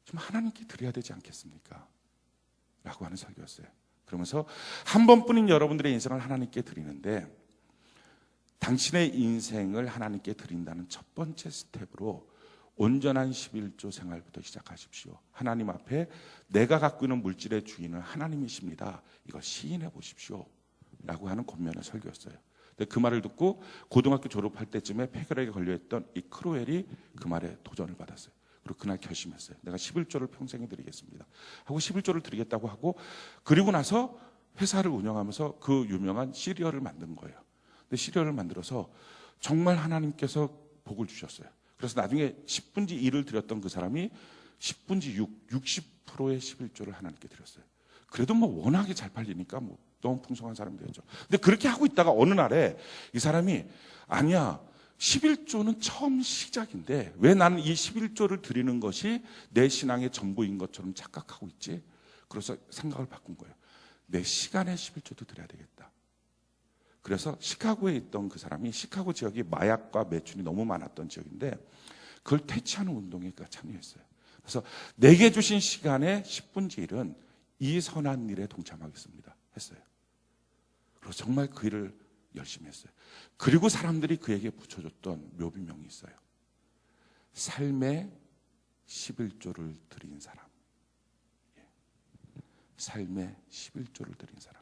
좀 하나님께 드려야 되지 않겠습니까? 라고 하는 설교였어요. 그러면서 한 번뿐인 여러분들의 인생을 하나님께 드리는데, 당신의 인생을 하나님께 드린다는 첫 번째 스텝으로 온전한 11조 생활부터 시작하십시오. 하나님 앞에 내가 갖고 있는 물질의 주인은 하나님이십니다. 이걸 시인해 보십시오. 라고 하는 권면의 설교였어요. 근데 그 말을 듣고 고등학교 졸업할 때쯤에 폐결핵에 걸려있던 이 크로웰이 그 말에 도전을 받았어요. 그리고 그날 결심했어요. 내가 11조를 평생에 드리겠습니다. 하고 11조를 드리겠다고 하고, 그리고 나서 회사를 운영하면서 그 유명한 시리얼을 만든 거예요. 근데 시리얼을 만들어서 정말 하나님께서 복을 주셨어요. 그래서 나중에 10분지 1을 드렸던 그 사람이 10분지 6, 60%의 11조를 하나님께 드렸어요. 그래도 뭐 워낙에 잘 팔리니까 뭐 너무 풍성한 사람이 되었죠. 근데 그렇게 하고 있다가 어느 날에 이 사람이, 아니야, 11조는 처음 시작인데 왜 나는 이 11조를 드리는 것이 내 신앙의 전부인 것처럼 착각하고 있지? 그래서 생각을 바꾼 거예요. 내 시간에 11조도 드려야 되겠다. 그래서 시카고에 있던 그 사람이, 시카고 지역이 마약과 매춘이 너무 많았던 지역인데 그걸 퇴치하는 운동에 참여했어요. 그래서 내게 주신 시간의 10분지 1은 이 선한 일에 동참하겠습니다 했어요. 그리고 정말 그 일을 열심히 했어요. 그리고 사람들이 그에게 붙여줬던 묘비명이 있어요. 삶의 11조를 드린 사람. 삶의 11조를 드린 사람.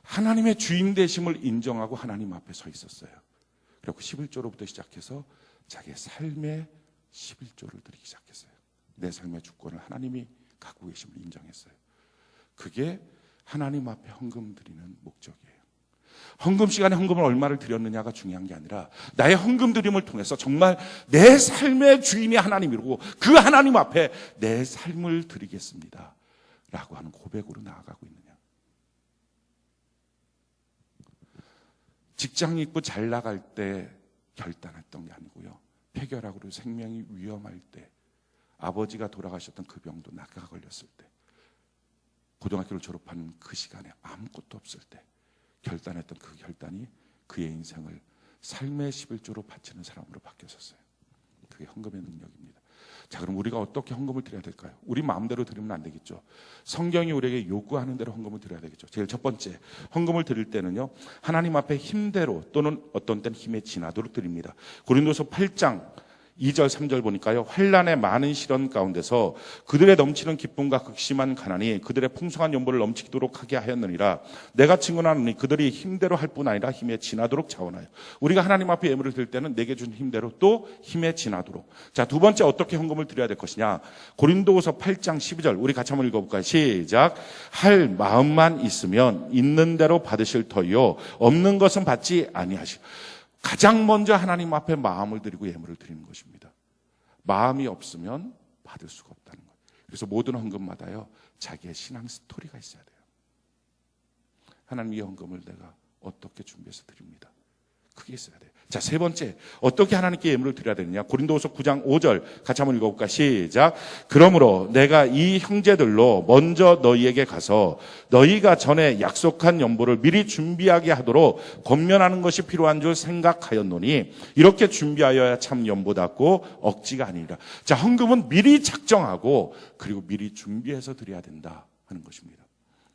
하나님의 주인 되심을 인정하고 하나님 앞에 서 있었어요. 그리고 11조로부터 시작해서 자기의 삶의 11조를 드리기 시작했어요. 내 삶의 주권을 하나님이 갖고 계심을 인정했어요. 그게 하나님 앞에 헌금 드리는 목적이에요. 헌금 시간에 헌금을 얼마를 드렸느냐가 중요한 게 아니라 나의 헌금 드림을 통해서 정말 내 삶의 주인이 하나님이고 그 하나님 앞에 내 삶을 드리겠습니다 라고 하는 고백으로 나아가고 있느냐. 직장 입고 잘 나갈 때 결단했던 게 아니고요, 폐결핵으로 생명이 위험할 때, 아버지가 돌아가셨던 그 병도 낙하가 걸렸을 때, 고등학교를 졸업한 그 시간에 아무것도 없을 때 결단했던 그 결단이 그의 인생을 삶의 11조로 바치는 사람으로 바뀌었어요. 그게 헌금의 능력입니다. 자, 그럼 우리가 어떻게 헌금을 드려야 될까요? 우리 마음대로 드리면 안 되겠죠. 성경이 우리에게 요구하는 대로 헌금을 드려야 되겠죠. 제일 첫 번째, 헌금을 드릴 때는요, 하나님 앞에 힘대로 또는 어떤 때는 힘에 지나도록 드립니다. 고린도서 8장 2절 3절 보니까요, 환난의 많은 시련 가운데서 그들의 넘치는 기쁨과 극심한 가난이 그들의 풍성한 연보를 넘치도록 하게 하였느니라. 내가 증언하노니 그들이 힘대로 할 뿐 아니라 힘에 지나도록 자원하여. 우리가 하나님 앞에 예물을 드릴 때는 내게 준 힘대로 또 힘에 지나도록. 자, 두 번째, 어떻게 헌금을 드려야 될 것이냐. 고린도후서 8장 12절 우리 같이 한번 읽어볼까요? 시작. 할 마음만 있으면 있는 대로 받으실 터이요 없는 것은 받지 아니하시오. 가장 먼저 하나님 앞에 마음을 드리고 예물을 드리는 것입니다. 마음이 없으면 받을 수가 없다는 거예요. 그래서 모든 헌금마다요, 자기의 신앙 스토리가 있어야 돼요. 하나님, 이 헌금을 내가 어떻게 준비해서 드립니다. 그게 있어야 돼요. 자, 세 번째, 어떻게 하나님께 예물을 드려야 되느냐. 고린도후서 9장 5절 같이 한번 읽어볼까? 시작. 그러므로 내가 이 형제들로 먼저 너희에게 가서 너희가 전에 약속한 연보를 미리 준비하게 하도록 권면하는 것이 필요한 줄 생각하였노니 이렇게 준비하여야 참 연보답고 억지가 아니라. 자, 헌금은 미리 작정하고 그리고 미리 준비해서 드려야 된다 하는 것입니다.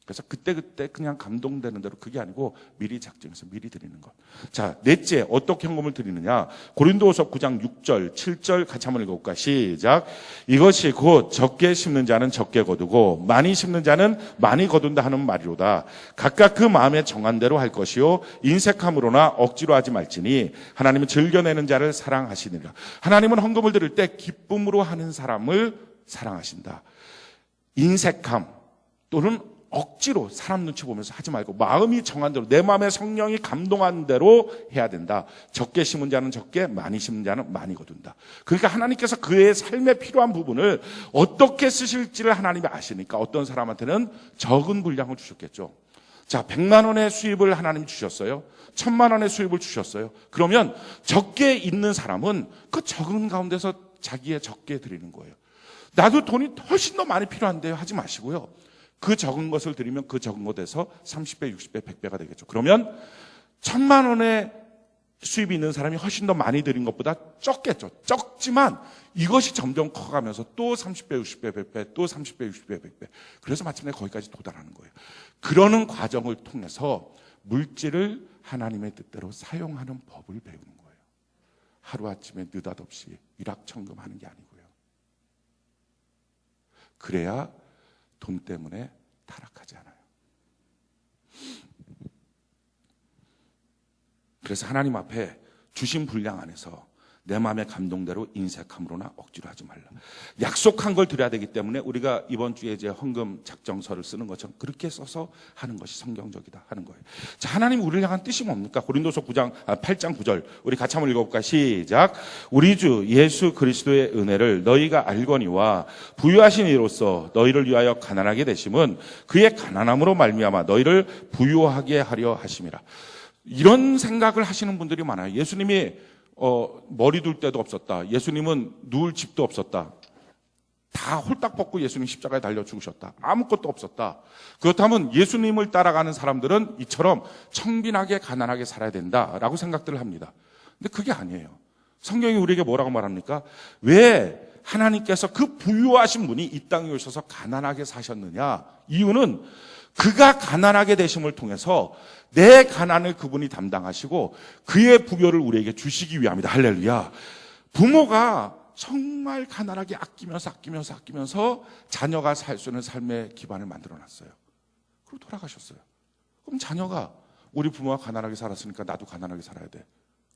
그래서 그때 그냥 감동되는 대로, 그게 아니고 미리 작정해서 미리 드리는 것. 자, 넷째, 어떻게 헌금을 드리느냐. 고린도후서 9장 6절 7절 같이 한번 읽어볼까? 시작. 이것이 곧 적게 심는 자는 적게 거두고 많이 심는 자는 많이 거둔다 하는 말이로다. 각각 그 마음에 정한 대로 할 것이요 인색함으로나 억지로 하지 말지니 하나님은 즐겨내는 자를 사랑하시느니라. 하나님은 헌금을 드릴 때 기쁨으로 하는 사람을 사랑하신다. 인색함 또는 억지로 사람 눈치 보면서 하지 말고 마음이 정한 대로, 내 마음에 성령이 감동한 대로 해야 된다. 적게 심은 자는 적게, 많이 심은 자는 많이 거둔다. 그러니까 하나님께서 그의 삶에 필요한 부분을 어떻게 쓰실지를 하나님이 아시니까 어떤 사람한테는 적은 분량을 주셨겠죠. 자, 100만 원의 수입을 하나님이 주셨어요. 1000만 원의 수입을 주셨어요. 그러면 적게 있는 사람은 그 적은 가운데서 자기의 적게 드리는 거예요. 나도 돈이 훨씬 더 많이 필요한데요 하지 마시고요, 그 적은 것을 드리면 그 적은 것에서 30배, 60배, 100배가 되겠죠. 그러면 1000만 원의 수입이 있는 사람이 훨씬 더 많이 드린 것보다 적겠죠. 적지만 이것이 점점 커가면서 또 30배, 60배, 100배, 또 30배, 60배, 100배. 그래서 마침내 거기까지 도달하는 거예요. 그러는 과정을 통해서 물질을 하나님의 뜻대로 사용하는 법을 배우는 거예요. 하루아침에 느닷없이 일확천금하는 게 아니고요. 그래야 돈 때문에 타락하지 않아요. 그래서 하나님 앞에 주신 분량 안에서 내 마음의 감동대로 인색함으로나 억지로 하지 말라. 약속한 걸 드려야 되기 때문에 우리가 이번 주에 이제 헌금 작정서를 쓰는 것처럼 그렇게 써서 하는 것이 성경적이다 하는 거예요. 자, 하나님 우리를 향한 뜻이 뭡니까? 고린도서 8장 9절 우리 같이 한번 읽어볼까? 시작. 우리 주 예수 그리스도의 은혜를 너희가 알거니와 부유하신 이로써 너희를 위하여 가난하게 되심은 그의 가난함으로 말미암아 너희를 부유하게 하려 하심이라. 이런 생각을 하시는 분들이 많아요. 예수님이 머리 둘 데도 없었다. 예수님은 누울 집도 없었다. 다 홀딱 벗고 예수님 십자가에 달려 죽으셨다. 아무것도 없었다. 그렇다면 예수님을 따라가는 사람들은 이처럼 청빈하게 가난하게 살아야 된다라고 생각들을 합니다. 근데 그게 아니에요. 성경이 우리에게 뭐라고 말합니까? 왜 하나님께서 그 부유하신 분이 이 땅에 오셔서 가난하게 사셨느냐? 이유는 그가 가난하게 되심을 통해서 내 가난을 그분이 담당하시고 그의 부여를 우리에게 주시기 위함이다. 할렐루야. 부모가 정말 가난하게 아끼면서 자녀가 살 수 있는 삶의 기반을 만들어놨어요. 그리고 돌아가셨어요. 그럼 자녀가 우리 부모가 가난하게 살았으니까 나도 가난하게 살아야 돼.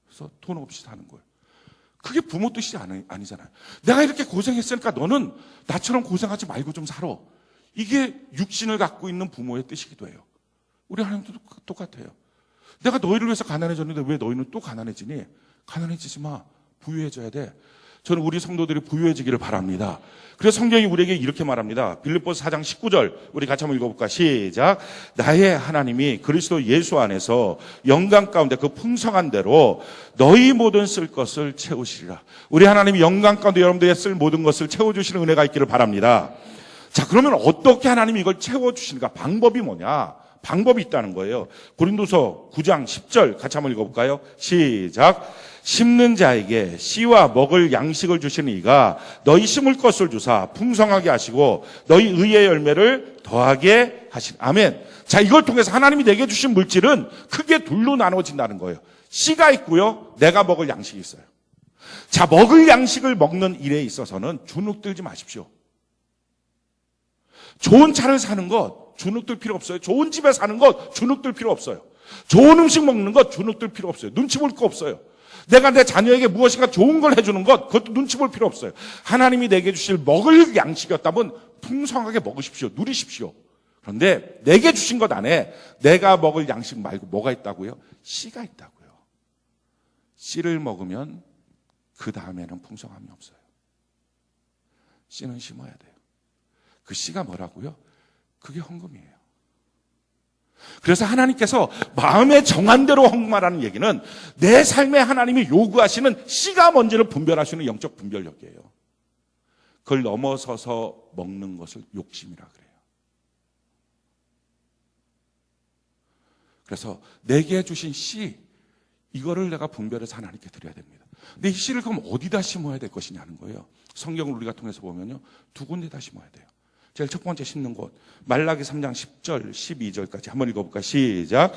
그래서 돈 없이 사는 거예요. 그게 부모 뜻이 아니잖아요. 내가 이렇게 고생했으니까 너는 나처럼 고생하지 말고 좀 살아. 이게 육신을 갖고 있는 부모의 뜻이기도 해요. 우리 하나님도 똑같아요. 내가 너희를 위해서 가난해졌는데 왜 너희는 또 가난해지니? 가난해지지 마. 부유해져야 돼. 저는 우리 성도들이 부유해지기를 바랍니다. 그래서 성경이 우리에게 이렇게 말합니다. 빌립보서 4장 19절 우리 같이 한번 읽어볼까? 시작. 나의 하나님이 그리스도 예수 안에서 영광 가운데 그 풍성한 대로 너희 모든 쓸 것을 채우시리라. 우리 하나님이 영광 가운데 여러분들의 쓸 모든 것을 채워주시는 은혜가 있기를 바랍니다. 자, 그러면 어떻게 하나님이 이걸 채워주시는가? 방법이 뭐냐? 방법이 있다는 거예요. 고린도서 9장 10절 같이 한번 읽어볼까요? 시작. 심는 자에게 씨와 먹을 양식을 주시는 이가 너희 심을 것을 주사 풍성하게 하시고 너희 의의 열매를 더하게 하시는. 아멘. 자, 이걸 통해서 하나님이 내게 주신 물질은 크게 둘로 나눠진다는 거예요. 씨가 있고요, 내가 먹을 양식이 있어요. 자, 먹을 양식을 먹는 일에 있어서는 주눅들지 마십시오. 좋은 차를 사는 것 주눅들 필요 없어요. 좋은 집에 사는 것 주눅들 필요 없어요. 좋은 음식 먹는 것 주눅들 필요 없어요. 눈치 볼 거 없어요. 내가 내 자녀에게 무엇인가 좋은 걸 해주는 것, 그것도 눈치 볼 필요 없어요. 하나님이 내게 주실 먹을 양식이었다면 풍성하게 먹으십시오. 누리십시오. 그런데 내게 주신 것 안에 내가 먹을 양식 말고 뭐가 있다고요? 씨가 있다고요. 씨를 먹으면 그 다음에는 풍성함이 없어요. 씨는 심어야 돼요. 그 씨가 뭐라고요? 그게 헌금이에요. 그래서 하나님께서 마음에 정한 대로 헌금하라는 얘기는 내 삶에 하나님이 요구하시는 씨가 뭔지를 분별할 수 있는 영적 분별력이에요. 그걸 넘어서서 먹는 것을 욕심이라 그래요. 그래서 내게 주신 씨, 이거를 내가 분별해서 하나님께 드려야 됩니다. 근데 이 씨를 그럼 어디다 심어야 될 것이냐는 거예요. 성경을 우리가 통해서 보면요, 두 군데다 심어야 돼요. 제일 첫 번째 심는 곳, 말라기 3장 10절 12절까지 한번 읽어볼까? 시작.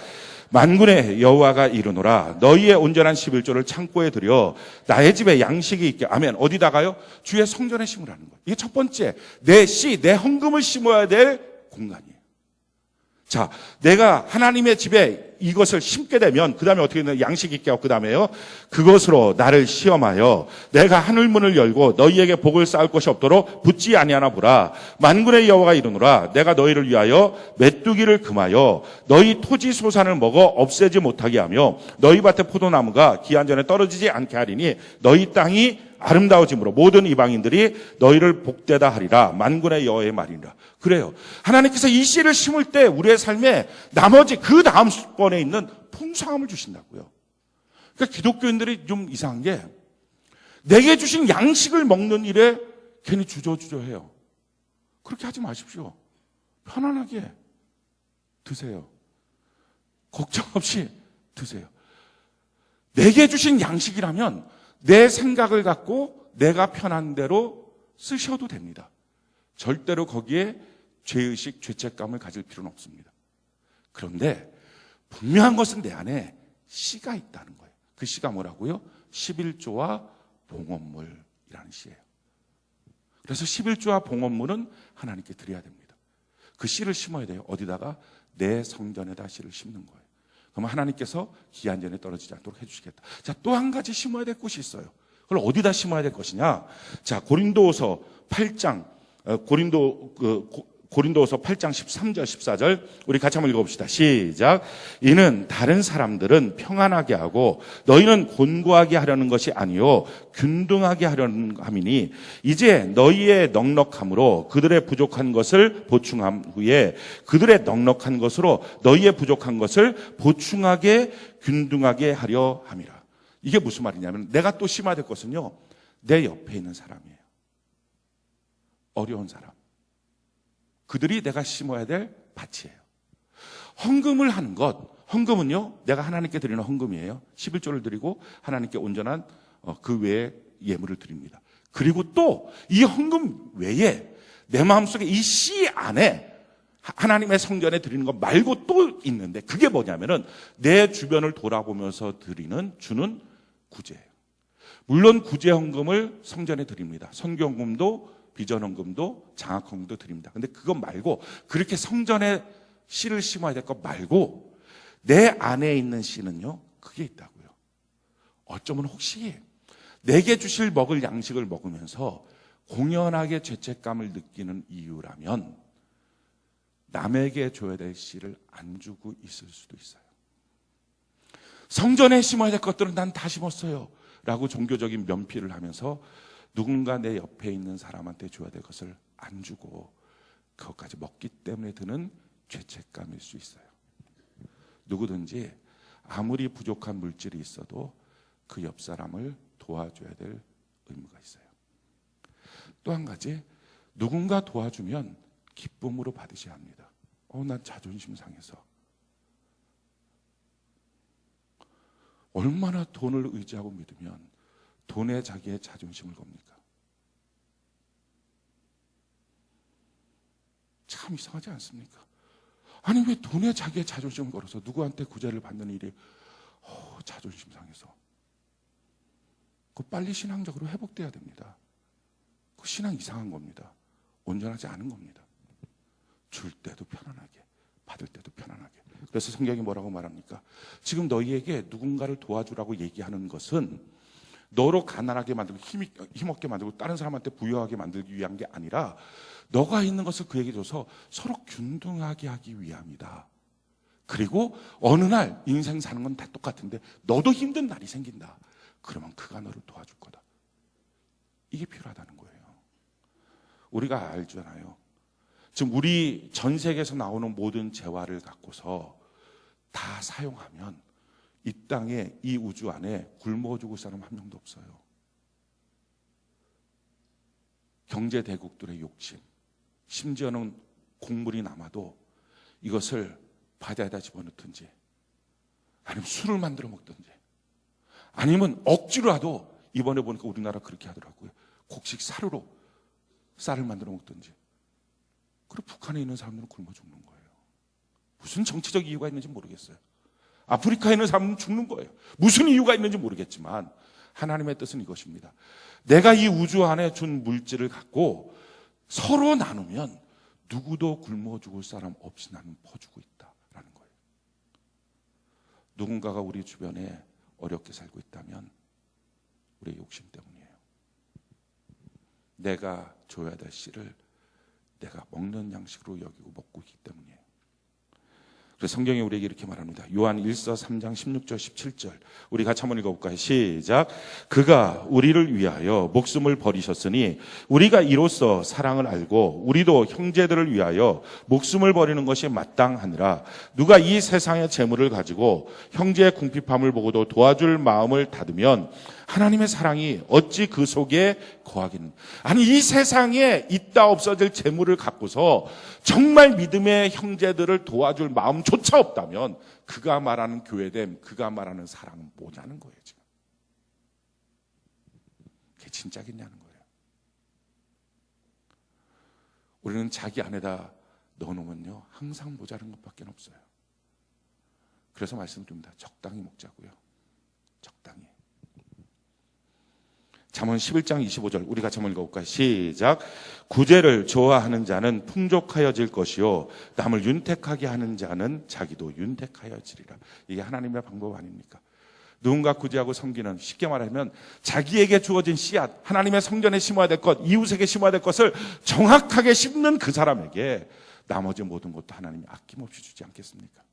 만군의 여호와가 이르노라 너희의 온전한 11조를 창고에 들여 나의 집에 양식이 있게. 아멘. 어디다가요? 주의 성전에 심으라는 거예요. 이게 첫 번째, 내 씨, 내 헌금을 심어야 될 공간이에요. 자, 내가 하나님의 집에 이것을 심게 되면 그 다음에 어떻게 되나? 양식이 있게 하고 그 다음에요, 그것으로 나를 시험하여 내가 하늘문을 열고 너희에게 복을 쌓을 것이 없도록 붙지 아니하나 보라. 만군의 여호와가 이르노라 내가 너희를 위하여 메뚜기를 금하여 너희 토지 소산을 먹어 없애지 못하게 하며 너희 밭의 포도나무가 기한 전에 떨어지지 않게 하리니 너희 땅이 아름다워짐으로 모든 이방인들이 너희를 복되다 하리라. 만군의 여호와의 말이니라. 그래요. 하나님께서 이 씨를 심을 때 우리의 삶에 나머지 그 다음 번에 있는 풍성함을 주신다고요. 그러니까 기독교인들이 좀 이상한 게 내게 주신 양식을 먹는 일에 괜히 주저주저해요. 그렇게 하지 마십시오. 편안하게 드세요. 걱정 없이 드세요. 내게 주신 양식이라면 내 생각을 갖고 내가 편한 대로 쓰셔도 됩니다. 절대로 거기에 죄의식, 죄책감을 가질 필요는 없습니다. 그런데 분명한 것은 내 안에 씨가 있다는 거예요. 그 씨가 뭐라고요? 11조와 봉헌물이라는 씨예요. 그래서 11조와 봉헌물은 하나님께 드려야 됩니다. 그 씨를 심어야 돼요. 어디다가? 내 성전에다 씨를 심는 거예요. 그러면 하나님께서 기한전에 떨어지지 않도록 해주시겠다. 자, 또 한 가지 심어야 될 곳이 있어요. 그걸 어디다 심어야 될 것이냐? 자, 고린도서 8장, 고린도서 8장 13절 14절 우리 같이 한번 읽어봅시다. 시작. 이는 다른 사람들은 평안하게 하고 너희는 곤고하게 하려는 것이 아니요 균등하게 하려는 함이니 이제 너희의 넉넉함으로 그들의 부족한 것을 보충한 후에 그들의 넉넉한 것으로 너희의 부족한 것을 보충하게 균등하게 하려 함이라. 이게 무슨 말이냐면 내가 또 심어야 될 것은요 내 옆에 있는 사람이에요. 어려운 사람. 그들이 내가 심어야 될 밭이에요. 헌금을 하는 것, 헌금은요 내가 하나님께 드리는 헌금이에요. 11조를 드리고 하나님께 온전한 그 외에 예물을 드립니다. 그리고 또 이 헌금 외에 내 마음속에 이 씨 안에 하나님의 성전에 드리는 것 말고 또 있는데 그게 뭐냐면은 내 주변을 돌아보면서 주는 구제예요. 물론 구제 헌금을 성전에 드립니다. 선교헌금도 비전헌금도 장학헌금도 드립니다. 근데 그것 말고 그렇게 성전에 씨를 심어야 될 것 말고 내 안에 있는 씨는요 그게 있다고요. 어쩌면 혹시 내게 주실 먹을 양식을 먹으면서 공연하게 죄책감을 느끼는 이유라면 남에게 줘야 될 씨를 안 주고 있을 수도 있어요. 성전에 심어야 될 것들은 난 다 심었어요 라고 종교적인 면피를 하면서 누군가 내 옆에 있는 사람한테 줘야 될 것을 안 주고 그것까지 먹기 때문에 드는 죄책감일 수 있어요. 누구든지 아무리 부족한 물질이 있어도 그 옆 사람을 도와줘야 될 의무가 있어요. 또 한 가지, 누군가 도와주면 기쁨으로 받으셔야 합니다. 난 자존심 상해서. 얼마나 돈을 의지하고 믿으면 돈에 자기의 자존심을 겁니까? 참 이상하지 않습니까? 아니 왜 돈에 자기의 자존심을 걸어서 누구한테 구제를 받는 일이 자존심 상해서 그거 빨리 신앙적으로 회복돼야 됩니다. 그 신앙 이상한 겁니다. 온전하지 않은 겁니다. 줄 때도 편안하게 받을 때도 편안하게. 그래서 성경이 뭐라고 말합니까? 지금 너희에게 누군가를 도와주라고 얘기하는 것은 너로 가난하게 만들고 힘없게 만들고 다른 사람한테 부유하게 만들기 위한 게 아니라 너가 있는 것을 그에게 줘서 서로 균등하게 하기 위함이다. 그리고 어느 날 인생 사는 건 다 똑같은데 너도 힘든 날이 생긴다. 그러면 그가 너를 도와줄 거다. 이게 필요하다는 거예요. 우리가 알잖아요. 지금 우리 전 세계에서 나오는 모든 재화를 갖고서 다 사용하면 이 땅에 이 우주 안에 굶어 죽을 사람 한 명도 없어요. 경제 대국들의 욕심, 심지어는 곡물이 남아도 이것을 바다에다 집어넣든지 아니면 술을 만들어 먹든지 아니면 억지로라도 이번에 보니까 우리나라 그렇게 하더라고요. 곡식 사료로 쌀을 만들어 먹든지. 그리고 북한에 있는 사람들은 굶어 죽는 거예요. 무슨 정치적 이유가 있는지 모르겠어요. 아프리카에 있는 사람은 죽는 거예요. 무슨 이유가 있는지 모르겠지만 하나님의 뜻은 이것입니다. 내가 이 우주 안에 준 물질을 갖고 서로 나누면 누구도 굶어 죽을 사람 없이 나는 퍼주고 있다라는 거예요. 누군가가 우리 주변에 어렵게 살고 있다면 우리의 욕심 때문이에요. 내가 줘야 될 씨를 내가 먹는 양식으로 여기고 먹고 있기 때문이에요. 그래서 성경이 우리에게 이렇게 말합니다. 요한 1서 3장 16절 17절 우리 같이 한번 읽어볼까요? 시작. 그가 우리를 위하여 목숨을 버리셨으니 우리가 이로써 사랑을 알고 우리도 형제들을 위하여 목숨을 버리는 것이 마땅하니라. 누가 이 세상의 재물을 가지고 형제의 궁핍함을 보고도 도와줄 마음을 닫으면 하나님의 사랑이 어찌 그 속에 거하겠느냐. 아니 이 세상에 있다 없어질 재물을 갖고서 정말 믿음의 형제들을 도와줄 마음조차 없다면 그가 말하는 교회됨, 그가 말하는 사랑은 뭐냐는 거예요. 지금 그게 진짜겠냐는 거예요. 우리는 자기 안에다 넣어놓으면요 항상 모자란 것밖에 없어요. 그래서 말씀드립니다. 적당히 먹자고요. 적당히. 잠언 11장 25절 우리 같이 한번 읽어볼까요? 시작. 구제를 좋아하는 자는 풍족하여질 것이요 남을 윤택하게 하는 자는 자기도 윤택하여지리라. 이게 하나님의 방법 아닙니까? 누군가 구제하고 섬기는, 쉽게 말하면 자기에게 주어진 씨앗, 하나님의 성전에 심어야 될 것, 이웃에게 심어야 될 것을 정확하게 심는 그 사람에게 나머지 모든 것도 하나님이 아낌없이 주지 않겠습니까?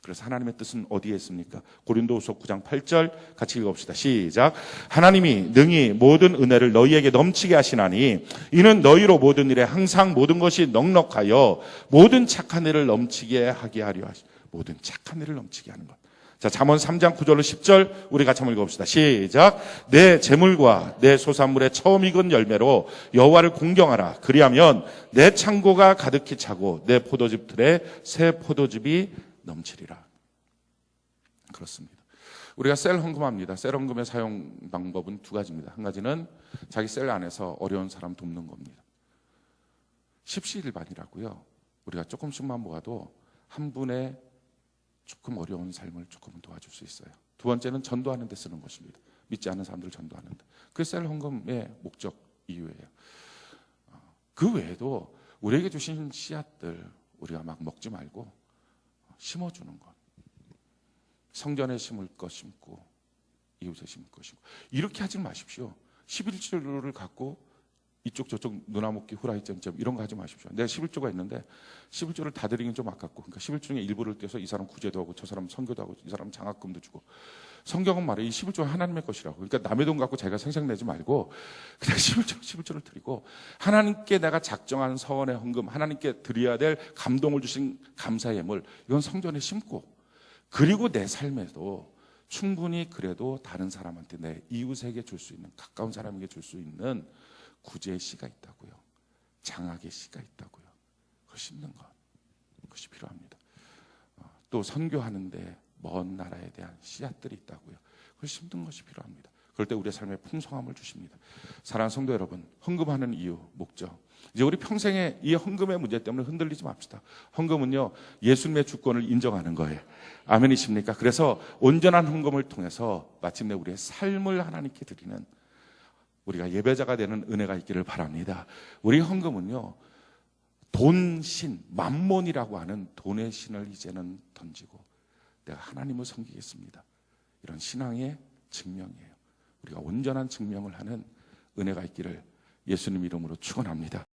그래서 하나님의 뜻은 어디에 있습니까? 고린도후서 9장 8절 같이 읽어봅시다. 시작. 하나님이 능히 모든 은혜를 너희에게 넘치게 하시나니 이는 너희로 모든 일에 항상 모든 것이 넉넉하여 모든 착한 일을 넘치게 하게 하려 하시. 모든 착한 일을 넘치게 하는 것. 자, 잠언 3장 9절로 10절 우리 같이 한번 읽어봅시다. 시작. 내 재물과 내 소산물의 처음 익은 열매로 여호와를 공경하라. 그리하면 내 창고가 가득히 차고 내 포도즙 틀에 새 포도즙이 넘치리라. 그렇습니다. 우리가 셀 헌금합니다. 셀 헌금의 사용 방법은 두 가지입니다. 한 가지는 자기 셀 안에서 어려운 사람 돕는 겁니다. 십시일반이라고요. 우리가 조금씩만 모아도 한 분의 조금 어려운 삶을 조금은 도와줄 수 있어요. 두 번째는 전도하는 데 쓰는 것입니다. 믿지 않는 사람들을 전도하는 데. 그게 셀 헌금의 목적 이유예요. 그 외에도 우리에게 주신 씨앗들 우리가 막 먹지 말고 심어주는 것. 성전에 심을 것 심고 이웃에 심을 것 심고. 이렇게 하지 마십시오. 11조를 갖고 이쪽 저쪽 누나 먹기 후라이 점점 이런 거 하지 마십시오. 내가 11조가 있는데 11조를 다 드리긴 좀 아깝고, 그러니까 11조 중에 일부를 떼서 이 사람 구제도 하고 저 사람 선교도 하고 이 사람 장학금도 주고. 성경은 말해 이 11조가 하나님의 것이라고. 그러니까 남의 돈 갖고 자기가 생색내지 말고 그냥 11조를 드리고, 하나님께 내가 작정한 서원의 헌금, 하나님께 드려야 될 감동을 주신 감사의 예물, 이건 성전에 심고, 그리고 내 삶에도 충분히 그래도 다른 사람한테, 내 이웃에게 줄 수 있는, 가까운 사람에게 줄 수 있는 구제의 씨가 있다고요. 장학의 씨가 있다고요. 그걸 심는 것, 그것이 필요합니다. 또 선교하는데 먼 나라에 대한 씨앗들이 있다고요. 그걸 심는 것이 필요합니다. 그럴 때 우리의 삶에 풍성함을 주십니다. 사랑하는 성도 여러분, 헌금하는 이유, 목적. 이제 우리 평생에 이 헌금의 문제 때문에 흔들리지 맙시다. 헌금은요, 예수님의 주권을 인정하는 거예요. 아멘이십니까? 그래서 온전한 헌금을 통해서 마침내 우리의 삶을 하나님께 드리는, 우리가 예배자가 되는 은혜가 있기를 바랍니다. 우리 헌금은요, 돈신, 맘몬이라고 하는 돈의 신을 이제는 던지고 내가 하나님을 섬기겠습니다. 이런 신앙의 증명이에요. 우리가 온전한 증명을 하는 은혜가 있기를 예수님 이름으로 축원합니다.